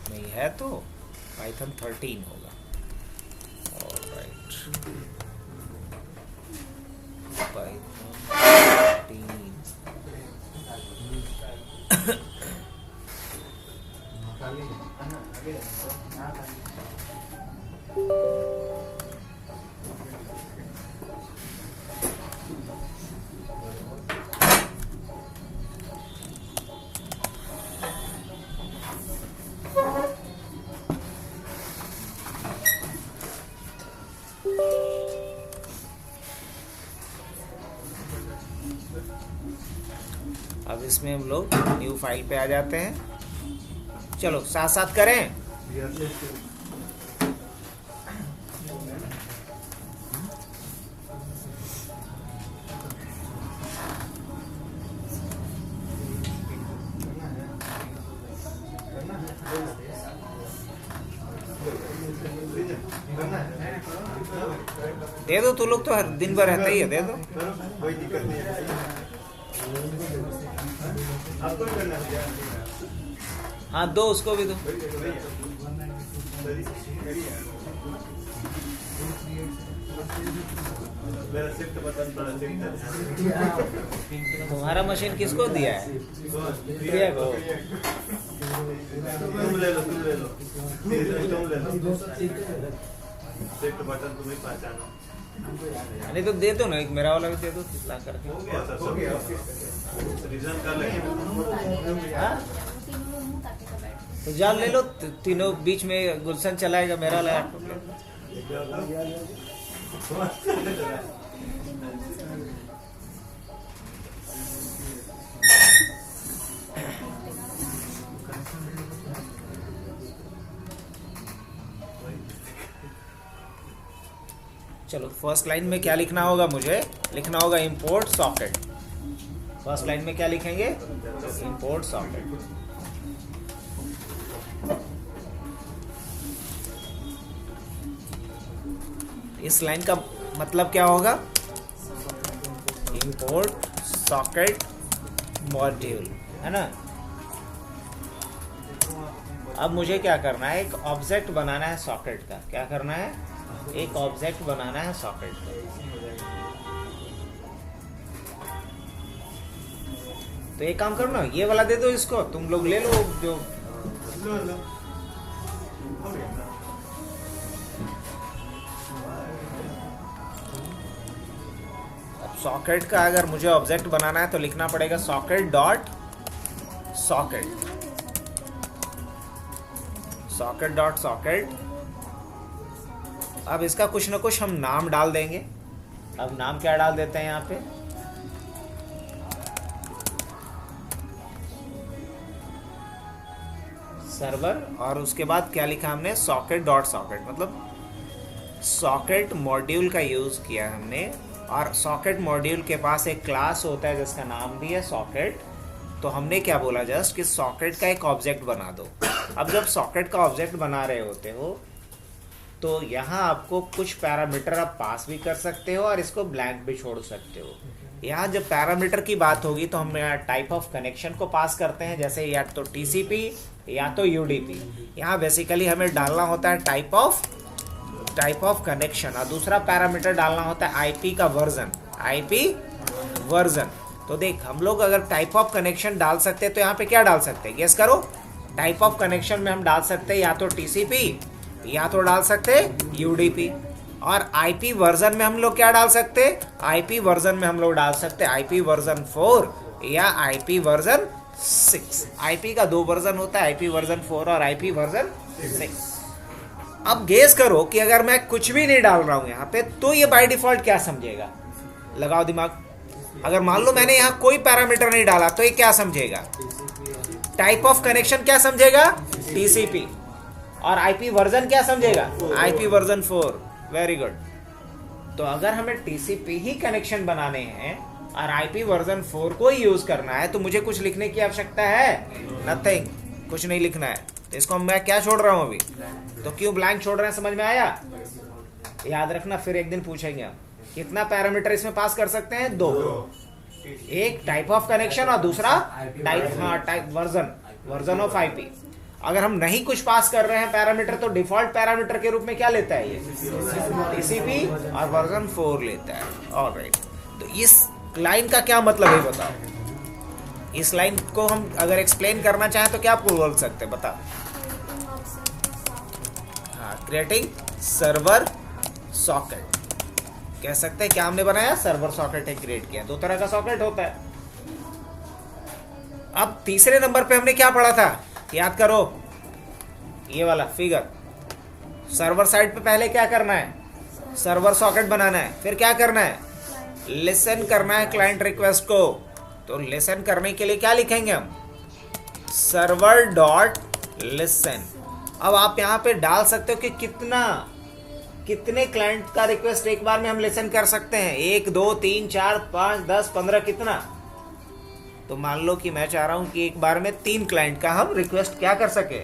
नहीं है तो पाइथन 13 होगा। Alright, Python 13। अब इसमें हम लोग न्यू फाइल पे आ जाते हैं। चलो साथ साथ करें। दे दो, तू लोग तो हर दिन भर रहता ही है, दे दो। कोई दिक्कत नहीं है, आपको भी करना है। हाँ दो, उसको भी दो। मेरा शिफ्ट बटन बड़ा तुम्हारा मशीन किसको दिया है? प्रिया को। तुम ले लो, तुम ले लो, तुम ले लो। शिफ्ट बटन तुम्हें पहचानो। नहीं तो दे दो ना, एक मेरा वाला भी दे दो ला करके। हो गया सर, हो गया। रीजन कर लेंगे। हाँ? तो जान ले लो, तीनों बीच में गुलशन चलाएगा, मेरा वाला लैपटॉप ले लो। चलो फर्स्ट लाइन में क्या लिखना होगा? मुझे लिखना होगा इंपोर्ट सॉकेट। फर्स्ट लाइन में क्या लिखेंगे? Import socket. इस लाइन का मतलब क्या होगा? इंपोर्ट सॉकेट मॉड्यूल, है ना। अब मुझे क्या करना है? एक ऑब्जेक्ट बनाना है सॉकेट का। क्या करना है? एक ऑब्जेक्ट बनाना है सॉकेट का। तो एक काम करो ना, ये वाला दे दो इसको, तुम लोग ले लो जो। अब सॉकेट का अगर मुझे ऑब्जेक्ट बनाना है तो लिखना पड़ेगा socket dot socket. Socket dot socket. अब इसका कुछ ना कुछ हम नाम डाल देंगे। अब नाम क्या डाल देते हैं यहाँ पे? सर्वर, और उसके बाद क्या लिखा हमने? सॉकेट डॉट सॉकेट, मतलब सॉकेट मॉड्यूल का यूज किया हमने। और सॉकेट मॉड्यूल के पास एक क्लास होता है जिसका नाम भी है सॉकेट। तो हमने क्या बोला जस्ट कि सॉकेट का एक ऑब्जेक्ट बना दो। अब जब सॉकेट का ऑब्जेक्ट बना रहे होते हो तो यहाँ आपको कुछ पैरामीटर आप पास भी कर सकते हो और इसको ब्लैंक भी छोड़ सकते हो। यहाँ जब पैरामीटर की बात होगी तो हम यहाँ टाइप ऑफ कनेक्शन को पास करते हैं, जैसे या तो TCP या तो UDP। यहाँ बेसिकली हमें डालना होता है टाइप ऑफ कनेक्शन, और दूसरा पैरामीटर डालना होता है IP का वर्जन, IP वर्जन। तो देख, हम लोग अगर टाइप ऑफ कनेक्शन डाल सकते हैं तो यहाँ पे क्या डाल सकते हैं? गेस करो। टाइप ऑफ कनेक्शन में हम डाल सकते हैं या तो TCP या तो डाल सकते हैं UDP। और IP वर्जन में हम लोग क्या डाल सकते हैं? IP वर्जन में हम लोग डाल सकते हैं IP वर्जन 4 या IP वर्जन 6। IP का 2 वर्जन होता है, IP वर्जन 4 और IP वर्जन 6। अब गेस करो कि अगर मैं कुछ भी नहीं डाल रहा हूं यहाँ पे तो ये बाय डिफॉल्ट क्या समझेगा? लगाओ दिमाग। अगर मान लो मैंने यहाँ कोई पैरामीटर नहीं डाला तो ये क्या समझेगा? टाइप ऑफ कनेक्शन क्या समझेगा? TCP। और IP वर्जन क्या समझेगा? IP version 4। Very good. तो अगर हमें TCP ही कनेक्शन बनाने हैं और IP वर्जन 4 को ही यूज करना है तो मुझे कुछ लिखने की आवश्यकता है? नथिंग, कुछ नहीं लिखना है। तो इसको मैं क्या छोड़ रहा हूं अभी, तो क्यों ब्लैंक छोड़ रहे हैं, समझ में आया? याद रखना, फिर एक दिन पूछेंगे हम कितना पैरामीटर इसमें पास कर सकते हैं, 2। एक टाइप ऑफ कनेक्शन और दूसरा टाइप वर्जन ऑफ आईपी। अगर हम नहीं कुछ पास कर रहे हैं पैरामीटर, तो डिफॉल्ट पैरामीटर के रूप में क्या लेता है ये, टीसीपी, और वर्जन 4 लेता है। ऑलराइट, तो इस लाइन का क्या मतलब है बताओ? इस लाइन को हम अगर एक्सप्लेन करना चाहें तो क्या बोल सकते हैं, बताओ? हाँ, क्रिएटिंग सर्वर सॉकेट कह सकते हैं। क्या हमने बनाया, सर्वर सॉकेट है क्रिएट किया। 2 तरह का सॉकेट होता है। अब तीसरे नंबर पे हमने क्या पढ़ा था, याद करो, ये वाला फिगर। सर्वर साइड पे पहले क्या करना है, सर्वर सॉकेट बनाना है, फिर क्या करना है, लिसन करना है क्लाइंट रिक्वेस्ट को। तो लिसन करने के लिए क्या लिखेंगे हम, सर्वर डॉट लिसन। अब आप यहां पे डाल सकते हो कि कितने क्लाइंट का रिक्वेस्ट एक बार में हम लिसन कर सकते हैं, 1 2 3 4 5 10 15 कितना। तो मान लो कि मैं चाह रहा हूं कि एक बार में 3 क्लाइंट का हम रिक्वेस्ट क्या कर सके,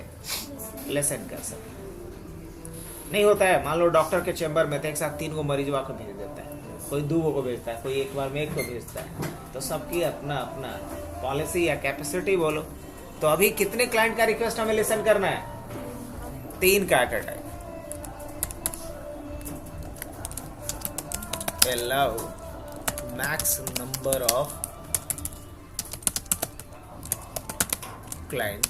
लिसन कर सके। नहीं होता है, मान लो डॉक्टर के चेंबर में थे, एक साथ 3 को मरीजों को भेज देता है, कोई 2 को भेजता है, कोई एक बार में 1 को भेजता है। तो सबकी अपना अपना पॉलिसी या कैपेसिटी बोलो। तो अभी कितने क्लाइंट का रिक्वेस्ट हमें लिसन करना है, 3 का at a time. allow max number of client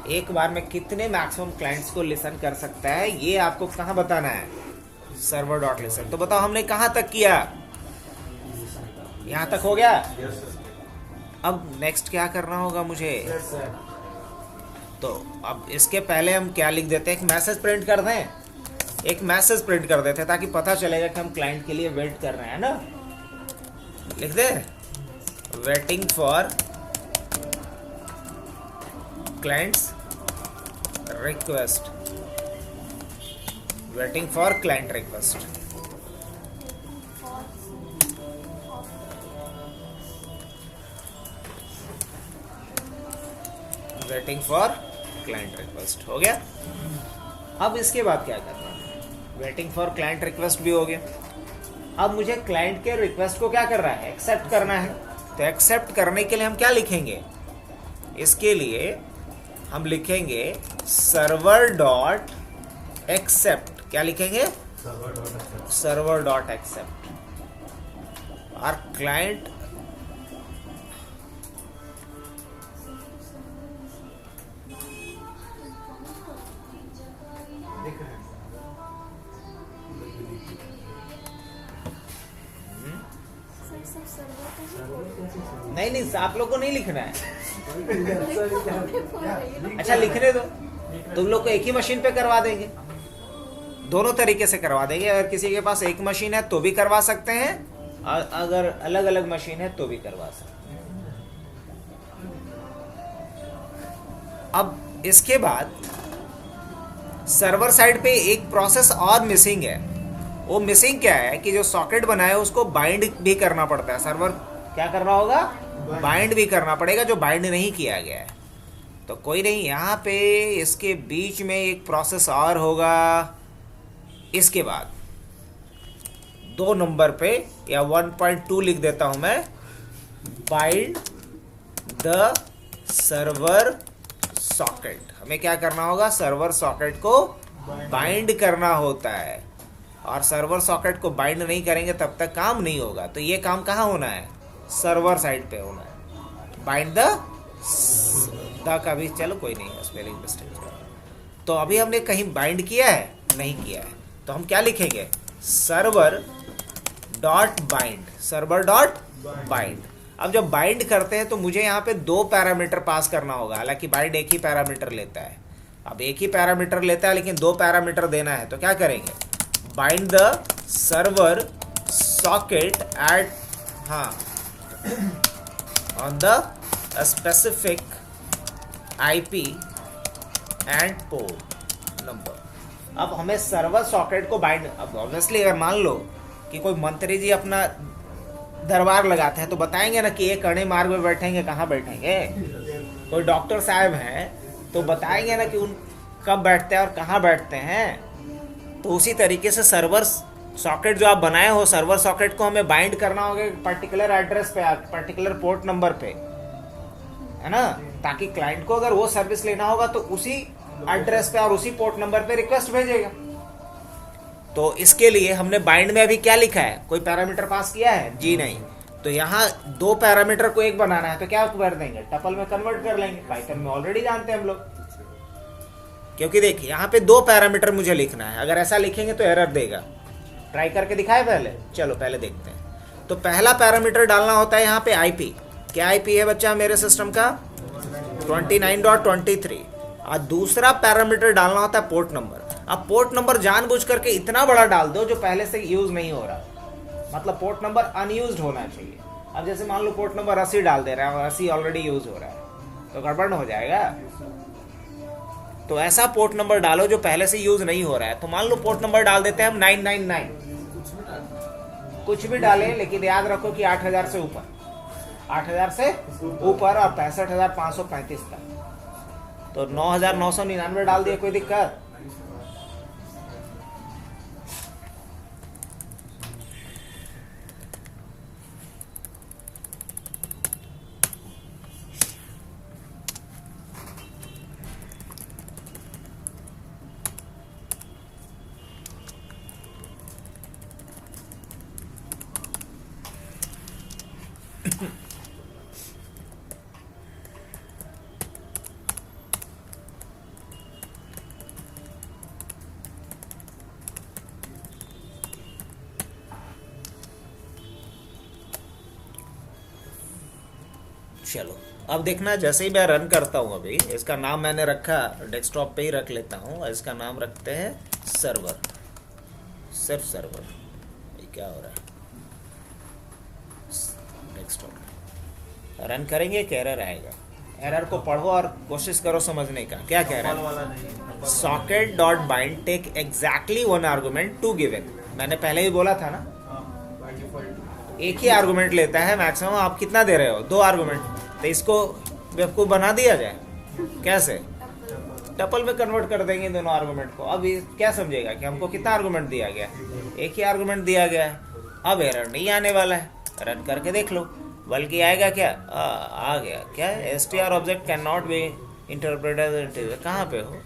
एक बार में कितने मैक्सिमम क्लाइंट्स को लिसन कर सकता है, ये आपको कहां बताना है, सर्वर डॉट लिसन। तो बताओ हमने कहां तक किया, यहां तक हो गया। अब नेक्स्ट क्या करना होगा मुझे, तो अब इसके पहले हम क्या लिख देते हैं, एक मैसेज प्रिंट कर दें, एक मैसेज प्रिंट कर देते हैं ताकि पता चलेगा कि हम क्लाइंट के लिए वेट कर रहे हैं ना। लिख दे, waiting for clients request, waiting for client request. Waiting for client request हो गया। अब इसके बाद क्या करना है, वेटिंग फॉर क्लाइंट रिक्वेस्ट भी हो गया। अब मुझे क्लाइंट के रिक्वेस्ट को क्या करना है, एक्सेप्ट करना है। तो एक्सेप्ट करने के लिए हम क्या लिखेंगे, इसके लिए हम लिखेंगे सर्वर डॉट एक्सेप्ट। क्या लिखेंगे, सर्वर डॉट एक्सेप्ट। और क्लाइंट नहीं, आप लोग को नहीं लिखना है। अच्छा लिखने दो, तुम लोग को एक ही मशीन पे करवा देंगे, दोनों तरीके से करवा देंगे। अगर किसी के पास एक मशीन है तो भी करवा सकते हैं, और अगर अलग अलग मशीन है तो भी करवा सकते हैं। अब इसके बाद सर्वर साइड पे एक प्रोसेस और मिसिंग है। वो मिसिंग क्या है कि जो सॉकेट बनाया है उसको बाइंड भी करना पड़ता है। सर्वर क्या करना होगा, बाइंड भी करना पड़ेगा, जो बाइंड नहीं किया गया है। तो कोई नहीं, यहाँ पे इसके बीच में एक प्रोसेस और होगा। इसके बाद 2 नंबर पे या 1.2 लिख देता हूं मैं, बाइंड द सर्वर सॉकेट। हमें क्या करना होगा, सर्वर सॉकेट को बाइंड करना होता है। और सर्वर सॉकेट को बाइंड नहीं करेंगे तब तक काम नहीं होगा। तो ये काम कहाँ होना है, सर्वर साइड पे होना है। बाइंड द का भी चलो कोई नहीं, स्पेलिंग मिस्टेक। तो अभी हमने कहीं बाइंड किया है, नहीं किया है, तो हम क्या लिखेंगे, server dot bind, server dot bind. अब जब बाइंड करते हैं तो मुझे यहाँ पे 2 पैरामीटर पास करना होगा। हालांकि बाइंड एक ही पैरामीटर लेता है, अब एक ही पैरामीटर लेता है लेकिन 2 पैरामीटर देना है। तो क्या करेंगे, bind the server socket at on the specific IP and port number. अब हमें सर्वर सॉकेट को बाइंड, अब ऑब्वियसली अगर मान लो कि कोई मंत्री जी अपना दरबार लगाते हैं तो बताएंगे ना कि ये कड़े मार्ग में बैठेंगे, कहाँ बैठेंगे। कोई डॉक्टर साहब हैं तो बताएंगे ना कि उन कब बैठते हैं और कहाँ बैठते हैं। तो उसी तरीके से सर्वर सॉकेट जो आप बनाए हो, सर्वर सॉकेट को हमें बाइंड करना होगा पर्टिकुलर एड्रेस पे, पर्टिकुलर पोर्ट नंबर पे, है ना, ताकि क्लाइंट को अगर वो सर्विस लेना होगा तो उसी एड्रेस पे और उसी पोर्ट नंबर पे रिक्वेस्ट भेजेगा। तो इसके लिए हमने बाइंड में अभी क्या लिखा है, कोई पैरामीटर पास किया है? जी नहीं। तो यहाँ दो पैरामीटर को एक बनाना है तो क्या कर देंगे, टपल में कन्वर्ट कर लेंगे। पाइथन में ऑलरेडी जानते हैं हम लोग, क्योंकि देखिए यहाँ पे दो पैरामीटर मुझे लिखना है। अगर ऐसा लिखेंगे तो एरर देगा। ट्राई करके दिखाए पहले, चलो पहले देखते हैं। तो पहला पैरामीटर डालना होता है यहाँ पे आईपी। क्या आईपी है बच्चा मेरे सिस्टम का? 29.23। और दूसरा पैरामीटर डालना होता है पोर्ट नंबर। अब पोर्ट नंबर जानबूझ करके इतना बड़ा डाल दो जो पहले से यूज नहीं हो रहा, मतलब पोर्ट नंबर अनयूज्ड होना चाहिए। अब जैसे मान लो पोर्ट नंबर 80 डाल दे रहा है और 80 ऑलरेडी यूज हो रहा है तो गड़बड़ हो जाएगा। तो ऐसा पोर्ट नंबर डालो जो पहले से यूज नहीं हो रहा है। तो मान लो पोर्ट नंबर डाल देते हैं हम 999, कुछ भी डालें लेकिन याद रखो कि 8000 से ऊपर, 8000 से ऊपर और 65,535 तक। तो 9,999 डाल दिए, कोई दिक्कत? चलो अब देखना, जैसे ही मैं रन करता हूं, अभी इसका नाम मैंने रखा, डेस्कटॉप पे ही रख लेता हूं। इसका नाम रखते हैं सर्वर, सिर्फ सर्वर। ये क्या हो रहा है, डेस्कटॉप रन करेंगे कि एरर आएगा? एरर को पढ़ो और कोशिश करो समझने का। क्या कह रहा है? Socket dot bind take exactly one argument two given. मैंने पहले ही बोला था ना, एक ही आर्गुमेंट लेता है मैक्सिमम। आप कितना दे रहे हो? 2 आर्गुमेंट। तो इसको बेवकूफ बना दिया जाए, कैसे? टपल में कन्वर्ट कर देंगे दोनों आर्गुमेंट को। अब ये क्या समझेगा कि हमको कितना आर्गुमेंट दिया गया? एक ही आर्गुमेंट दिया गया है। अब एरर नहीं आने वाला है, रन करके देख लो। बल्कि आएगा क्या? आ गया। क्या है? str object can not be interpreted as integer. कहाँ पे हो?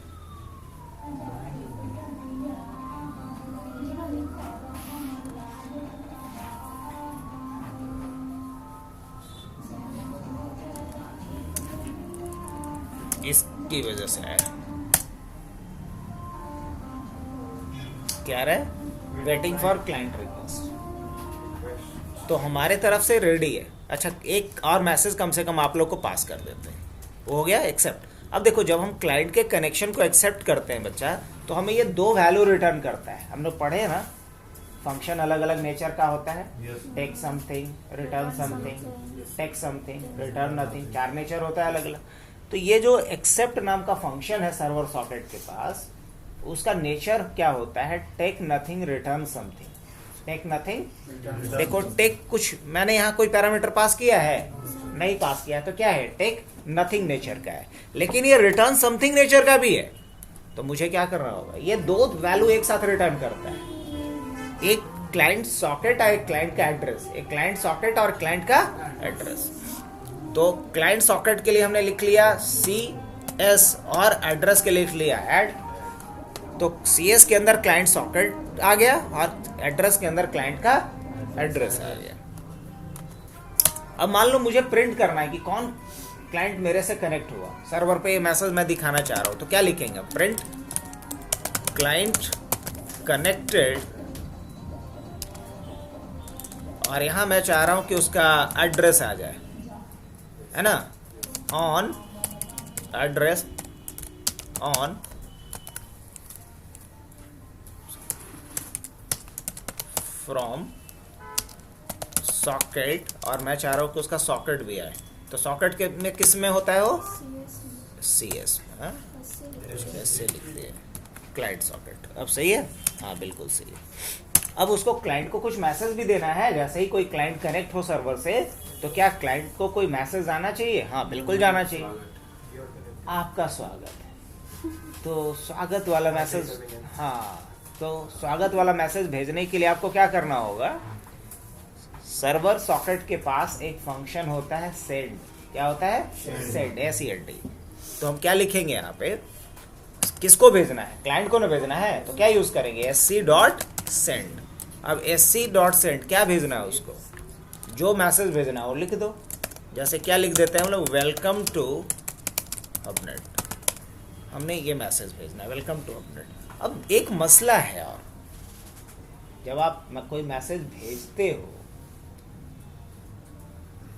इसकी वजह से आया। क्या रहा? Waiting for client request. तो हमारे तरफ से रेडी है। अच्छा, एक और मैसेज कम से कम आप लोग को पास कर देते हैं। हो गया एक्सेप्ट। अब देखो, जब हम क्लाइंट के कनेक्शन को एक्सेप्ट करते हैं बच्चा, तो हमें ये 2 वैल्यू रिटर्न करता है। हम लोग पढ़े ना, फंक्शन अलग अलग नेचर का होता है। Take something, return something, take something, return nothing. 4 nature होता है अलग अलग। तो ये जो एक्सेप्ट नाम का फंक्शन है सर्वर सॉकेट के पास, उसका नेचर क्या होता है? Take nothing, return something. Take nothing, देखो टेक कुछ मैंने यहाँ कोई पैरामीटर पास किया है? नहीं पास किया। तो क्या है? टेक नथिंग नेचर का है। लेकिन ये रिटर्न समथिंग नेचर का भी है। तो मुझे क्या करना होगा? ये 2 वैल्यू एक साथ रिटर्न करता है। एक क्लाइंट सॉकेट और एक क्लाइंट का एड्रेस। एक क्लाइंट सॉकेट और क्लाइंट का एड्रेस। तो क्लाइंट सॉकेट के लिए हमने लिख लिया CS और एड्रेस के लिए लिख लिया ऐड। तो CS के अंदर क्लाइंट सॉकेट आ गया और एड्रेस के अंदर क्लाइंट का एड्रेस आ गया। अब मान लो मुझे प्रिंट करना है कि कौन क्लाइंट मेरे से कनेक्ट हुआ। सर्वर पे ये मैसेज मैं दिखाना चाह रहा हूं, तो क्या लिखेंगे? प्रिंट क्लाइंट कनेक्टेड, और यहां मैं चाह रहा हूं कि उसका एड्रेस आ जाए, है ना? On address, on from socket, और मैं चाह रहा हूं कि उसका सॉकेट भी आए। तो सॉकेट के में किस में होता है वो? CS में। उसमें से लिख दिए क्लाइंट सॉकेट। अब सही है? हाँ बिल्कुल सही है। अब उसको क्लाइंट को कुछ मैसेज भी देना है। जैसे ही कोई क्लाइंट कनेक्ट हो सर्वर से, तो क्या क्लाइंट को कोई मैसेज आना चाहिए? हाँ, बिल्कुल जाना चाहिए। आपका स्वागत है, तो स्वागत वाला मैसेज, हाँ, तो स्वागत वाला मैसेज भेजने के लिए आपको क्या करना होगा? सर्वर सॉकेट के पास एक फंक्शन होता है सेंड। क्या होता है? Send, SEND। तो हम क्या लिखेंगे यहाँ पे? किसको भेजना है? क्लाइंट को ना भेजना है, तो क्या यूज करेंगे? sc.send। अब sc.send क्या भेजना है उसको? जो मैसेज भेजना है वो लिख दो। जैसे क्या लिख देते हैं हम लोग? Welcome to Hubnet. हमने ये मैसेज भेजना है, वेलकम टू हबनेट। अब एक मसला है, और जब आप कोई मैसेज भेजते हो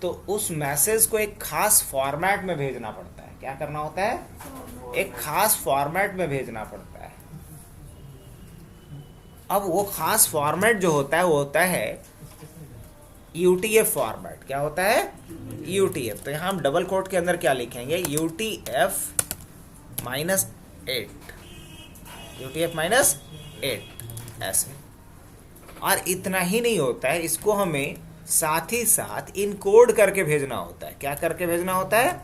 तो उस मैसेज को एक खास फॉर्मेट में भेजना पड़ता है। क्या करना होता है? एक खास फॉर्मेट में भेजना पड़ता है। अब वो खास फॉर्मेट जो होता है वो होता है UTF फॉर्मेट। क्या होता है? UTF। तो यहाँ हम डबल कोट के अंदर क्या लिखेंगे? UTF -8, UTF -8 ऐसे। और इतना ही नहीं होता है, इसको हमें साथ ही साथ इनकोड करके भेजना होता है। क्या करके भेजना होता है?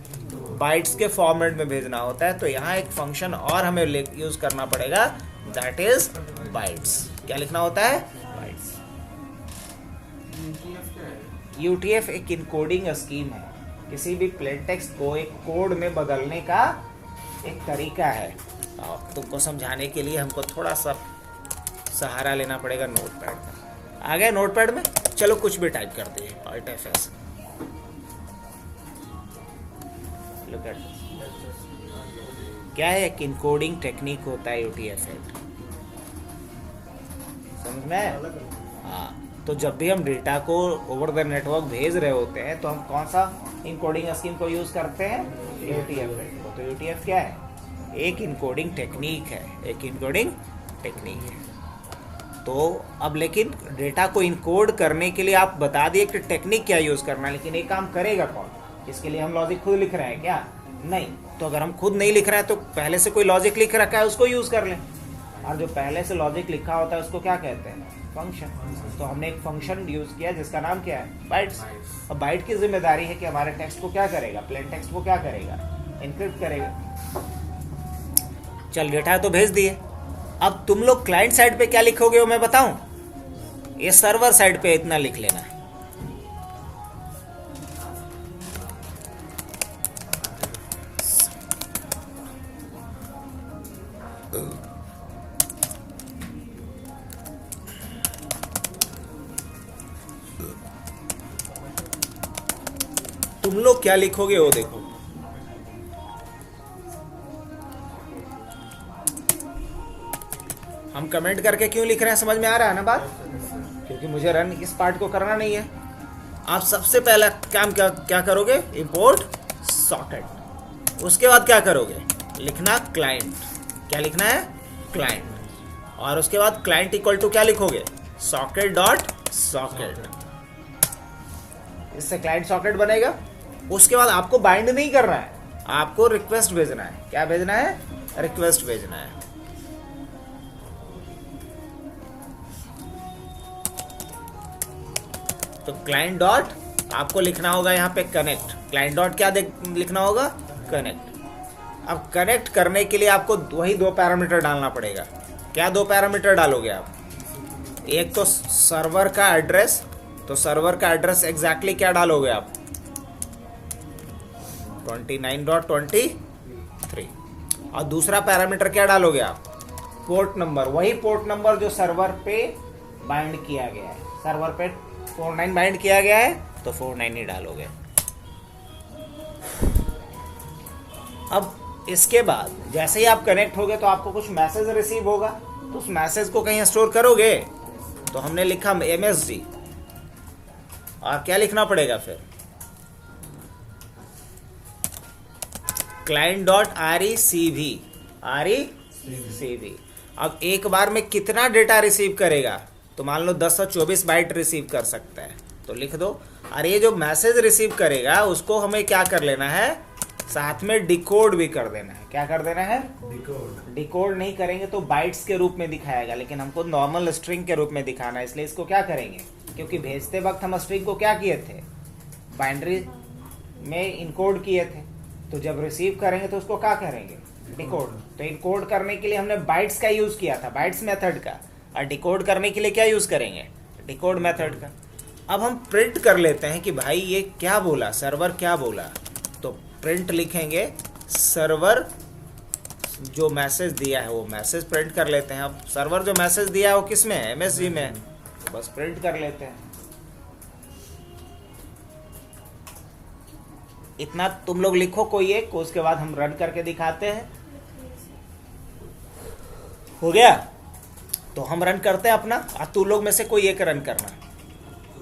बाइट्स के फॉर्मेट में भेजना होता है। तो यहाँ एक फंक्शन और हमें यूज करना पड़ेगा, दैट इज बाइट्स। क्या लिखना होता है? बाइट्स। UTF एक इनकोडिंग स्कीम है। किसी भी प्लेन टेक्स्ट को एक कोड में बदलने का एक तरीका है। और तुमको समझाने के लिए हमको थोड़ा सा सहारा लेना पड़ेगा नोटपैड का। आ गया नोटपैड में? चलो कुछ भी टाइप कर दिए, Alt F8। लुक एट, क्या है? एक इनकोडिंग टेक्निक होता है UTF-8। समझ में? हाँ, तो जब भी हम डेटा को ओवर द नेटवर्क भेज रहे होते हैं तो हम कौन सा इनकोडिंग स्कीम को यूज करते हैं? UTF-8 को। तो UTF क्या है? एक इनकोडिंग टेक्निक है, एक इनकोडिंग टेक्निक है। तो अब लेकिन डेटा को इनकोड करने के लिए आप बता दिए कि टेक्निक क्या यूज करना है, लेकिन ये काम करेगा कौन? इसके लिए हम लॉजिक खुद लिख रहे हैं क्या? नहीं। तो अगर हम खुद नहीं लिख रहे हैं तो पहले से कोई लॉजिक लिख रखा है उसको यूज कर लें। और जो पहले से लॉजिक लिखा होता है उसको क्या कहते हैं? फंक्शन। तो हमने एक फंक्शन यूज किया जिसका नाम क्या है? बाइट्स। अब बाइट की जिम्मेदारी है कि हमारे टेक्स्ट को क्या करेगा? प्लेन टेक्स्ट को क्या करेगा? इनक्रिप्ट करेगा। चल, डेटा तो भेज दिए। अब तुम लोग क्लाइंट साइड पे क्या लिखोगे वो मैं बताऊं? ये सर्वर साइड पे इतना लिख लेना है। तुम लोग क्या लिखोगे वो देखो। हम कमेंट करके क्यों लिख रहे हैं, समझ में आ रहा है ना बात? क्योंकि मुझे रन इस पार्ट को करना नहीं है। आप सबसे पहला काम क्या करोगे? Import socket. उसके बाद क्या करोगे? लिखना क्लाइंट। क्या लिखना है? क्लाइंट। और उसके बाद क्लाइंट इक्वल टू क्या लिखोगे? Socket dot socket. इससे क्लाइंट सॉकेट बनेगा। उसके बाद आपको बाइंड नहीं करना है, आपको रिक्वेस्ट भेजना है। क्या भेजना है? रिक्वेस्ट भेजना है। तो क्लाइंट डॉट आपको लिखना होगा यहाँ पे कनेक्ट। क्लाइंट डॉट क्या लिखना होगा? कनेक्ट। अब कनेक्ट करने के लिए आपको वही दो पैरामीटर डालना पड़ेगा। क्या दो पैरामीटर डालोगे आप? एक तो सर्वर का एड्रेस, तो सर्वर का एड्रेस एग्जैक्टली क्या डालोगे आप? 29.23। और दूसरा पैरामीटर क्या डालोगे आप? Port number. वही पोर्ट नंबर जो सर्वर पे बाइंड किया गया है। सर्वर पे 49 बाइंड किया गया है तो 49 ही डालोगे। अब इसके बाद जैसे ही आप कनेक्ट होगे तो आपको कुछ मैसेज रिसीव होगा, तो उस मैसेज को कहीं स्टोर करोगे। तो हमने लिखा MSG, और क्या लिखना पड़ेगा फिर? client dot RECV। अब एक बार में कितना डेटा रिसीव करेगा? तो मान लो 1024 बाइट रिसीव कर सकता है, तो लिख दो। और ये जो मैसेज रिसीव करेगा उसको हमें क्या कर लेना है? साथ में डिकोड भी कर देना है। क्या कर देना है? डिकोड। डिकोड नहीं करेंगे तो बाइट्स के रूप में दिखाएगा, लेकिन हमको नॉर्मल स्ट्रिंग के रूप में दिखाना है, इसलिए इसको क्या करेंगे, क्योंकि भेजते वक्त हम स्ट्रिंग को क्या किए थे, बाइनरी में इनकोड किए थे, तो जब रिसीव करेंगे तो उसको क्या करेंगे, डिकोड। तो इनकोड करने के लिए हमने बाइट्स का यूज किया था, बाइट्स मेथड का, और डिकोड करने के लिए क्या यूज करेंगे, डिकोड मेथड का। अब हम प्रिंट कर लेते हैं कि भाई ये क्या बोला, सर्वर क्या बोला, तो प्रिंट लिखेंगे सर्वर जो मैसेज दिया है वो मैसेज प्रिंट कर लेते हैं। अब सर्वर जो मैसेज दिया है वो किस में है, एमएसजी में है, तो बस प्रिंट कर लेते हैं। इतना तुम लोग लिखो कोई एक, उसके बाद हम रन करके दिखाते हैं। हो गया? तो हम रन करते हैं अपना, और तू लोग में से कोई एक रन करना।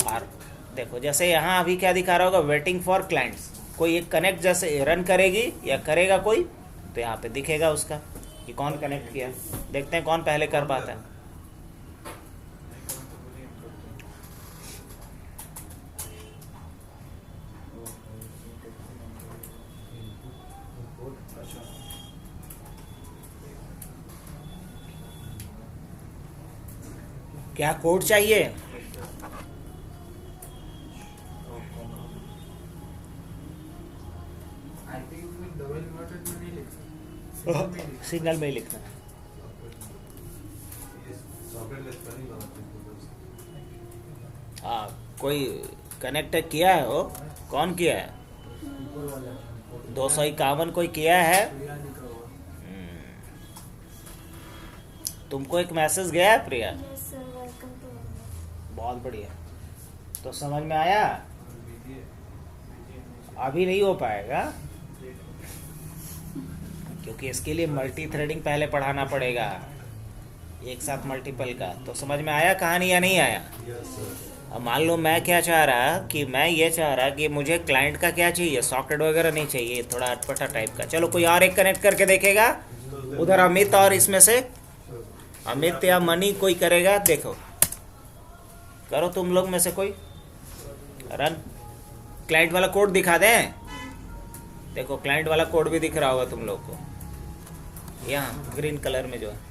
और देखो जैसे यहाँ अभी क्या दिखा रहा होगा, वेटिंग फॉर क्लाइंट्स, कोई एक कनेक्ट जैसे रन करेगी या करेगा कोई, तो यहाँ पे दिखेगा उसका कि कौन कनेक्ट किया। देखते हैं कौन पहले कर पाता है। क्या कोड चाहिए? सिग्नल में ही लिखना है। हाँ, कोई कनेक्ट किया है, वो कौन किया है, 251 कोई किया है। तुमको एक मैसेज गया है प्रिया? बहुत बढ़िया, तो समझ में आया? अभी नहीं हो पाएगा क्योंकि इसके लिए मल्टी थ्रेडिंग पहले पढ़ाना पड़ेगा, एक साथ मल्टीपल का। तो समझ में आया कहानी या नहीं आया? अब मान लो मैं क्या चाह रहा कि मैं ये चाह रहा कि मुझे क्लाइंट का क्या चाहिए, सॉकेट वगैरह नहीं चाहिए, थोड़ा अटपटा टाइप का। चलो कोई और एक कनेक्ट करके देखेगा, उधर अमित और इसमें से अमित या मनी कोई करेगा। देखो करो तुम लोग में से कोई रन। क्लाइंट वाला कोड दिखा दें? देखो क्लाइंट वाला कोड भी दिख रहा होगा तुम लोग को, यहाँ ग्रीन कलर में जो है।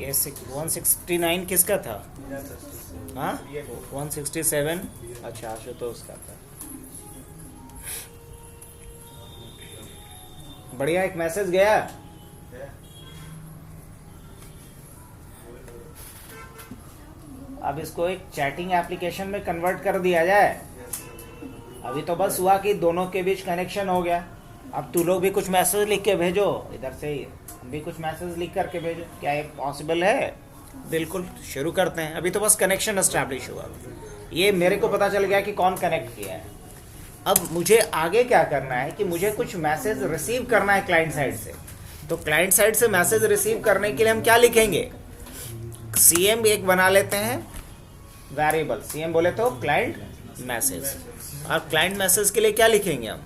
ये 169 किसका था? हाँ 167। अच्छा आशुतोष का था। बढ़िया, एक मैसेज गया। अब इसको एक चैटिंग एप्लीकेशन में कन्वर्ट कर दिया जाए। अभी तो बस हुआ कि दोनों के बीच कनेक्शन हो गया। अब तू लोग भी कुछ मैसेज लिख के भेजो, इधर से ही हम भी कुछ मैसेज लिख करके भेजो। क्या ये पॉसिबल है? बिल्कुल, शुरू करते हैं। अभी तो बस कनेक्शन एस्टैब्लिश हुआ, ये मेरे को पता चल गया कि कौन कनेक्ट किया है। अब मुझे आगे क्या करना है कि मुझे कुछ मैसेज रिसीव करना है क्लाइंट साइड से। तो क्लाइंट साइड से मैसेज रिसीव करने के लिए हम क्या लिखेंगे? CM एक बना लेते हैं वेरिएबल। CM बोले तो क्लाइंट मैसेज, और क्लाइंट मैसेज के लिए क्या लिखेंगे हम?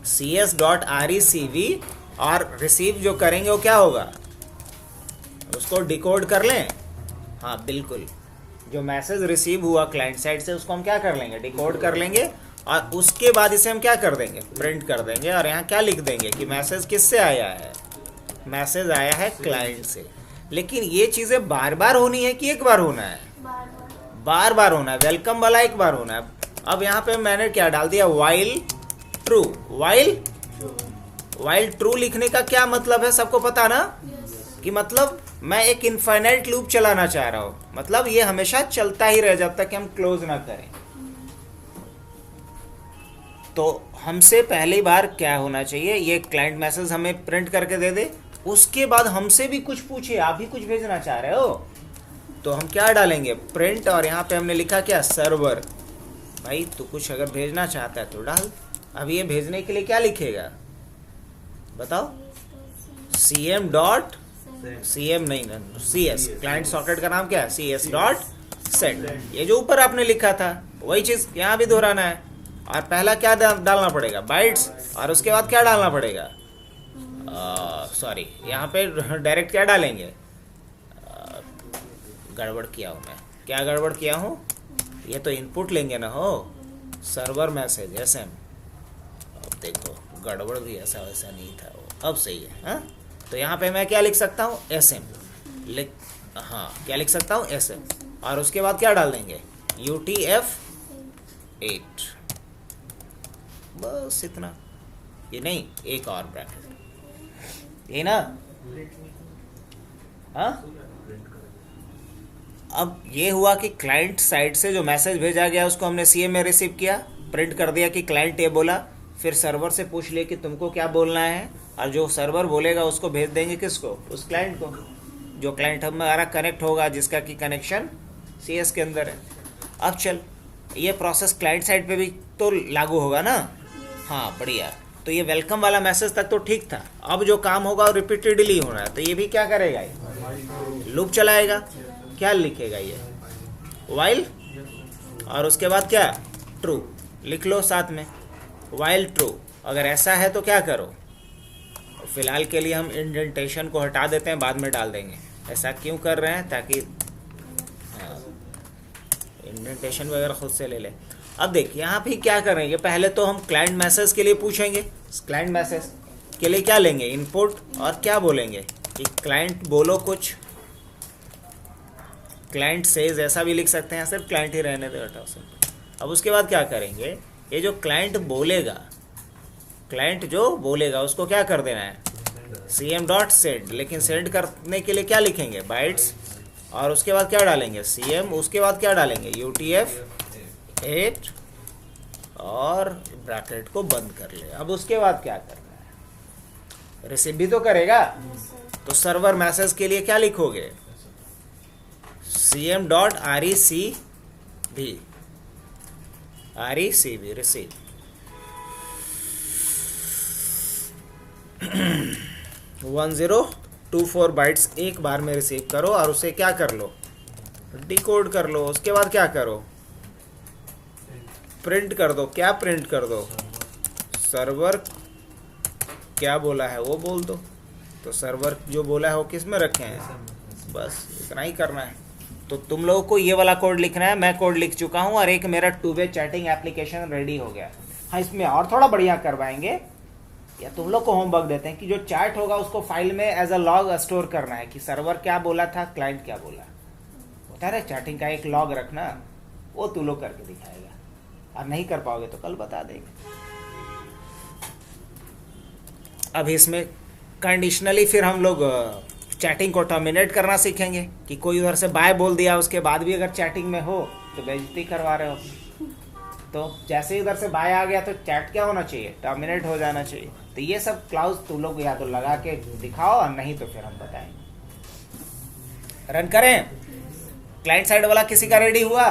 CS.RECV, और रिसीव जो करेंगे वो क्या होगा, उसको डिकोड कर लें। हाँ बिल्कुल, जो मैसेज रिसीव हुआ क्लाइंट साइड से उसको हम क्या कर लेंगे, डिकोड कर लेंगे, और उसके बाद इसे हम क्या कर देंगे, प्रिंट कर देंगे। और यहाँ क्या लिख देंगे कि मैसेज किससे आया है, मैसेज आया है क्लाइंट से। लेकिन ये चीज़ें बार बार होनी है कि एक बार होना है? बार बार होना है। वेलकम वाला एक बार होना है। अब यहाँ पे मैंने क्या डाल दिया, वाइल ट्रू। वाइल ट्रू लिखने का क्या मतलब है, सबको पता ना, कि मतलब मैं एक इनफाइनाइट लूप चलाना चाह रहा हूं, मतलब ये हमेशा चलता ही रहे जब तक कि हम क्लोज ना करें। तो हमसे पहली बार क्या होना चाहिए, ये क्लाइंट मैसेज हमें प्रिंट करके दे दे, उसके बाद हमसे भी कुछ पूछे, आप भी कुछ भेजना चाह रहे हो, तो हम क्या डालेंगे, प्रिंट, और यहाँ पे हमने लिखा क्या, सर्वर। भाई तू कुछ अगर भेजना चाहता है तो डाल। अब ये भेजने के लिए क्या लिखेगा बताओ, cm डॉट cm नहीं ना, cs, क्लाइंट सॉकेट का नाम क्या है, cs डॉट सेट। ये जो ऊपर आपने लिखा था वही चीज यहाँ भी दोहराना है। और पहला क्या डालना पड़ेगा, बाइट्स, और उसके बाद क्या डालना पड़ेगा, सॉरी यहाँ पे डायरेक्ट क्या डालेंगे, गड़बड़ किया हूँ मैं, क्या गड़बड़ किया हूँ, ये तो इनपुट लेंगे ना हो, सर्वर मैसेज sm। अब देखो गड़बड़ भी ऐसा वैसा नहीं था वो, अब सही है। हाँ तो यहाँ पे मैं क्या लिख सकता हूँ, sm हाँ क्या लिख सकता हूँ, sm, और उसके बाद क्या डाल देंगे, UTF-8, बस इतना। ये नहीं, एक और ब्रैकेट, ये ना। हाँ अब ये हुआ कि क्लाइंट साइड से जो मैसेज भेजा गया उसको हमने CM में रिसीव किया, प्रिंट कर दिया कि क्लाइंट ये बोला, फिर सर्वर से पूछ लिया कि तुमको क्या बोलना है, और जो सर्वर बोलेगा उसको भेज देंगे किसको, उस क्लाइंट को, जो क्लाइंट हमारा कनेक्ट होगा, जिसका कि कनेक्शन CS के अंदर है। अब चल ये प्रोसेस क्लाइंट साइड पे भी तो लागू होगा ना। हाँ बढ़िया, तो ये वेलकम वाला मैसेज तक तो ठीक था, अब जो काम होगा वो रिपीटेडली होना है, तो ये भी क्या करेगा, ये लूप चलाएगा। क्या लिखेगा ये, वाइल, और उसके बाद क्या, ट्रू लिख लो साथ में, वाइल ट्रू। अगर ऐसा है तो क्या करो, फिलहाल के लिए हम इंडेंटेशन को हटा देते हैं, बाद में डाल देंगे। ऐसा क्यों कर रहे हैं, ताकि इंडेंटेशन वगैरह खुद से ले ले। अब देख यहाँ भी क्या करेंगे, पहले तो हम क्लाइंट मैसेज के लिए पूछेंगे, क्लाइंट मैसेज के लिए क्या लेंगे, इनपुट, और क्या बोलेंगे कि क्लाइंट बोलो कुछ, क्लाइंट सेज ऐसा भी लिख सकते हैं, सिर्फ क्लाइंट ही रहने दे, हटाओ सिंपल। अब उसके बाद क्या करेंगे, ये जो क्लाइंट बोलेगा, क्लाइंट जो बोलेगा उसको क्या कर देना है, cm डॉट सेंड, लेकिन सेंड करने के लिए क्या लिखेंगे, बाइट्स, और उसके बाद क्या डालेंगे, cm, उसके बाद क्या डालेंगे, UTF-8, और ब्रैकेट को बंद कर ले। अब उसके बाद क्या करना है, रिसीव भी तो करेगा, तो सर्वर मैसेज के लिए क्या लिखोगे, cm dot recv, receive. 1024 bytes एक बार में रिसीव करो, और उसे क्या कर लो, डिकोड कर लो। उसके बाद क्या करो, प्रिंट कर दो। क्या प्रिंट कर दो, सर्वर क्या बोला है वो बोल दो, तो सर्वर जो बोला है वो किस में रखे हैं, बस इतना ही करना है। तो तुम लोगों को ये वाला कोड लिखना है, मैं कोड लिख चुका हूँ, और एक मेरा 2-वे चैटिंग एप्लीकेशन रेडी हो गया। हाँ इसमें और थोड़ा बढ़िया करवाएंगे, या तुम लोग को होमवर्क देते हैं कि जो चैट होगा उसको फाइल में एज अ लॉग स्टोर करना है, कि सर्वर क्या बोला था, क्लाइंट क्या बोला, होता है चैटिंग का एक लॉग रखना, वो तू लोग करके दिखाएगा, और नहीं कर पाओगे तो कल बता देंगे। अब इसमें कंडीशनली फिर हम लोग चैटिंग को टर्मिनेट करना सीखेंगे, कि कोई उधर से बाय बोल दिया उसके बाद भी अगर चैटिंग में हो तो बेइज्जती करवा रहे हो, तो जैसे ही उधर से बाय आ गया तो चैट क्या होना चाहिए, टर्मिनेट हो जाना चाहिए। तो ये सब क्लाउज तुम लोग या तो लगा के दिखाओ, और नहीं तो फिर हम बताएंगे। रन करें, क्लाइंट साइड वाला किसी का रेडी हुआ,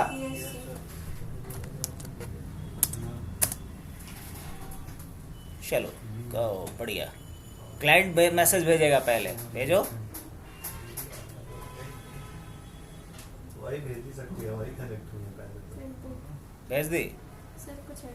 चलो बढ़िया। क्लाइंट मैसेज भेजेगा, पहले भेजो, वही भेज ही सकती है, वही कनेक्ट होने पहले तो। भेज दी, सर कुछ है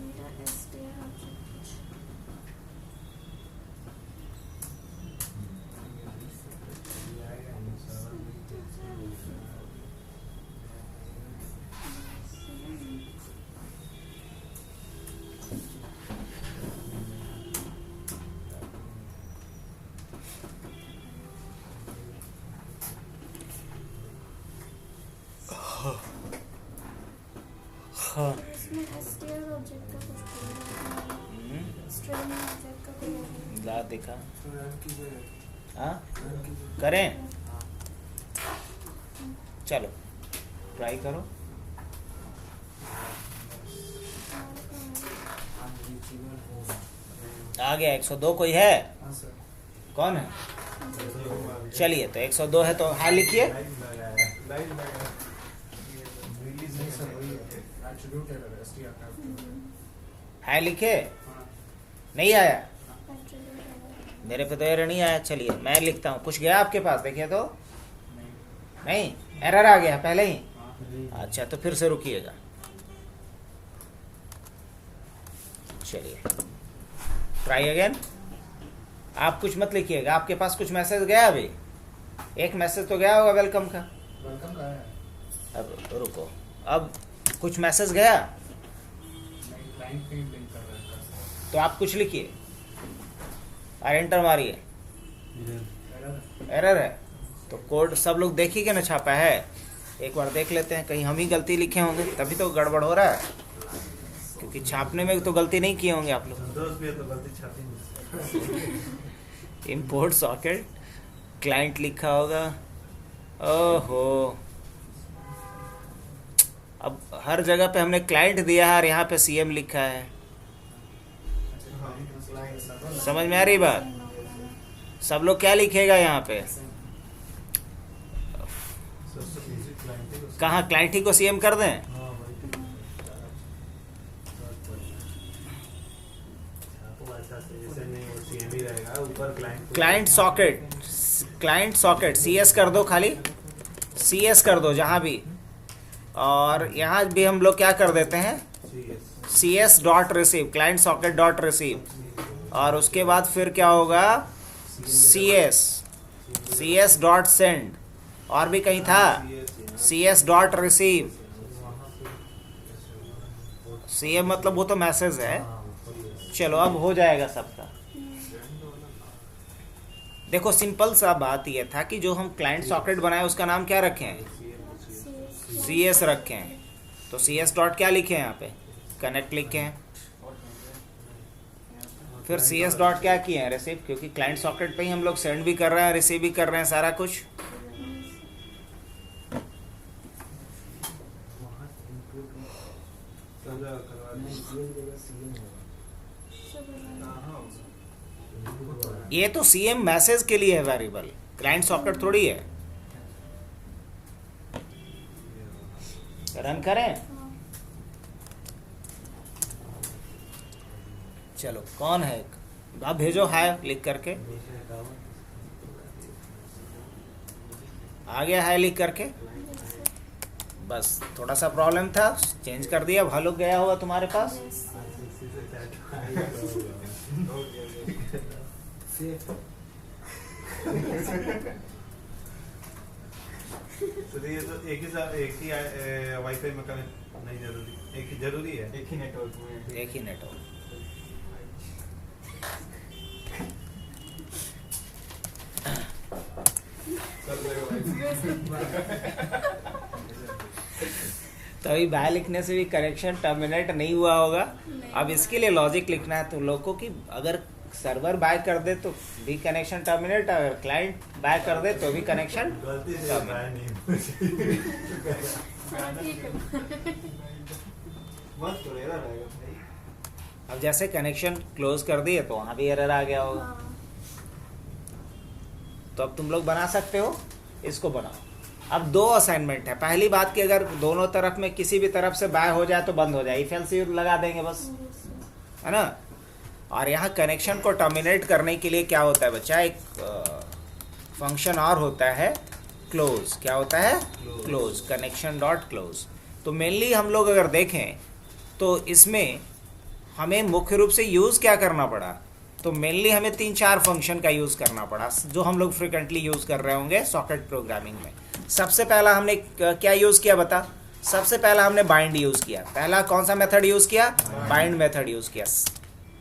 मेरा SDR आपसे कुछ हाँ इसमें STR ऑब्जेक्ट का कुछ स्ट्रिंग ऑब्जेक्ट का कोई ला दिखा हाँ करें चलो ट्राई करो आ गया 102 कोई है कौन है चलिए तो 102 है तो हाँ लिखिए है लिखे नहीं आया मेरे पे तो एरर नहीं आया चलिए मैं लिखता हूँ कुछ गया आपके पास देखिए तो नहीं एरर आ गया पहले ही अच्छा तो फिर से रुकिएगा चलिए ट्राई अगेन आप कुछ मत लिखिएगा आपके पास कुछ मैसेज गया अभी एक मैसेज तो गया होगा वेलकम का अब रुको अब कुछ मैसेज गया तो आप कुछ लिखिए और एंटर मारिए एरर है तो कोड सब लोग देखिए ना छापा है एक बार देख लेते हैं कहीं हम ही गलती लिखे होंगे तभी तो गड़बड़ हो रहा है क्योंकि छापने में तो गलती नहीं किए होंगे आप लोग दोस्त भी है तो गलती छापी इंपोर्ट सॉकेट क्लाइंट लिखा होगा ओहो अब हर जगह पे हमने क्लाइंट दिया है और यहाँ पे सीएम लिखा है समझ में आ रही बात सब लोग क्या लिखेगा यहाँ पे कहाँ क्लाइंट ही को सीएम कर दें क्लाइंट सॉकेट सीएस कर दो खाली सीएस कर दो जहाँ भी और यहाँ भी हम लोग क्या कर देते हैं cs dot receive client socket dot receive और उसके बाद फिर क्या होगा cs डॉट सेंड और भी कहीं था cs डॉट रिसीव cm मतलब वो तो मैसेज है चलो अब हो जाएगा सबका देखो सिंपल सा बात ये था कि जो हम क्लाइंट सॉकेट बनाए उसका नाम क्या रखें हैं cs रखें हैं तो cs डॉट क्या लिखे हैं यहाँ पे कनेक्ट लिखे हैं फिर cs डॉट क्या किए हैं रिसीव क्योंकि क्लाइंट सॉकेट पे ही हम लोग सेंड भी कर रहे हैं रिसीव भी कर रहे हैं सारा कुछ ये तो सीएम मैसेज के लिए है वेरिएबल क्लाइंट सॉकेट थोड़ी है रन करें चलो कौन है आप भेजो हाय लिख करके आ गया हाय लिख करके बस थोड़ा सा प्रॉब्लम था चेंज कर दिया भालो गया होगा तुम्हारे पास तो ये तो एक ही वाईफाई में कनेक्ट नहीं जरूरी एक ही जरूरी है एक ही नेटवर्क तो अभी बाय लिखने से भी कनेक्शन टर्मिनेट नहीं हुआ होगा अब इसके लिए लॉजिक लिखना है तो लोगों की अगर सर्वर बाय कर दे तो भी कनेक्शन टर्मिनेट अगर क्लाइंट बाय कर दे तो भी कनेक्शन अब जैसे कनेक्शन क्लोज कर दिए तो वहां भी एरर आ गया होगा तो अब तुम लोग बना सकते हो इसको बनाओ अब दो असाइनमेंट है पहली बात कि अगर दोनों तरफ में किसी भी तरफ से बाय हो जाए तो बंद हो जाए इफ एल्स लगा देंगे बस है ना और यहाँ कनेक्शन को टर्मिनेट करने के लिए क्या होता है बच्चा एक फंक्शन और होता है क्लोज क्या होता है क्लोज कनेक्शन डॉट क्लोज तो मेनली हम लोग अगर देखें तो इसमें हमें मुख्य रूप से यूज़ क्या करना पड़ा तो मेनली हमें 3-4 फंक्शन का यूज़ करना पड़ा जो हम लोग फ्रिक्वेंटली यूज़ कर रहे होंगे सॉकेट प्रोग्रामिंग में सबसे पहला हमने क्या यूज़ किया बता सबसे पहला हमने बाइंड यूज़ किया पहला कौन सा मेथड यूज़ किया बाइंड मेथड यूज़ किया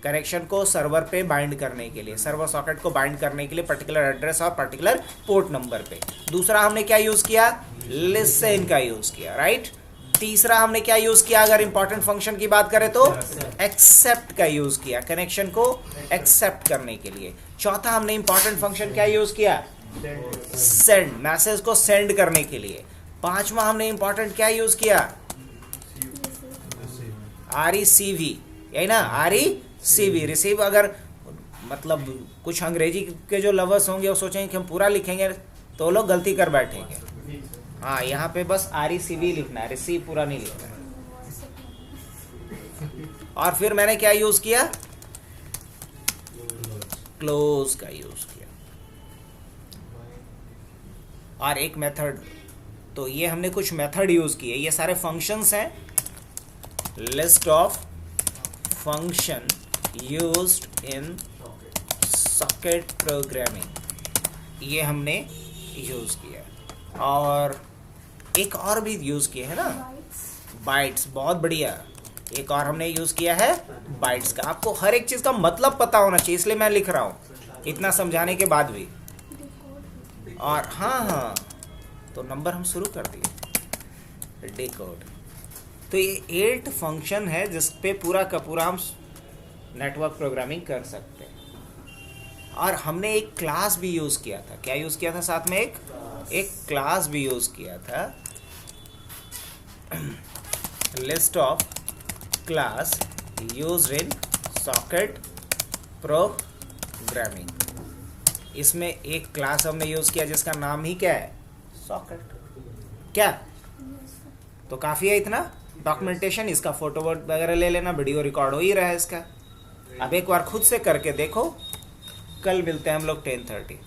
कनेक्शन को सर्वर पे बाइंड करने के लिए, सर्वर सॉकेट को बाइंड करने के लिए पर्टिकुलर एड्रेस और पर्टिकुलर पोर्ट नंबर पे। दूसरा हमने क्या यूज किया, लिसन का यूज किया, राइट। तीसरा हमने क्या यूज किया, अगर इंपॉर्टेंट फंक्शन की बात करें तो एक्सेप्ट का यूज किया, कनेक्शन को एक्सेप्ट करने के लिए। चौथा हमने इंपॉर्टेंट फंक्शन क्या यूज किया, सेंड, मैसेज को सेंड करने के लिए। पांचवा हमने इंपॉर्टेंट क्या यूज किया, RECV, यही ना, RECV, रिसीव। अगर मतलब कुछ अंग्रेजी के जो लवर्स होंगे वो सोचेंगे कि हम पूरा लिखेंगे तो लोग गलती कर बैठेंगे। हाँ, यहाँ पे बस RECV लिखना है, रिसीव पूरा नहीं लिखना है। और फिर मैंने क्या यूज किया, क्लोज का यूज किया। और एक मेथड, तो ये हमने कुछ मेथड यूज किए, ये सारे फंक्शंस हैं। List of function used in socket programming, ये हमने यूज किया। और एक और भी यूज किया है ना, बाइट्स, बहुत बढ़िया। एक और हमने यूज किया है बाइट्स का। आपको हर एक चीज का मतलब पता होना चाहिए, इसलिए मैं लिख रहा हूं इतना समझाने के बाद भी। और हाँ, तो नंबर हम शुरू कर दिए, डिकोड। तो ये 8 फंक्शन है जिस पे पूरा का पूरा हम नेटवर्क प्रोग्रामिंग कर सकते हैं। और हमने एक क्लास भी यूज किया था। क्या यूज किया था साथ में, एक क्लास भी यूज किया था, list of class used in socket programming. इसमें एक क्लास हमने यूज किया जिसका नाम ही क्या है, सॉकेट। क्या, तो काफी है इतना डॉक्यूमेंटेशन। इसका फोटो वगैरह ले लेना, वीडियो रिकॉर्ड हो ही रहा है इसका। अब एक बार खुद से करके देखो। कल मिलते हैं हम लोग 10:30।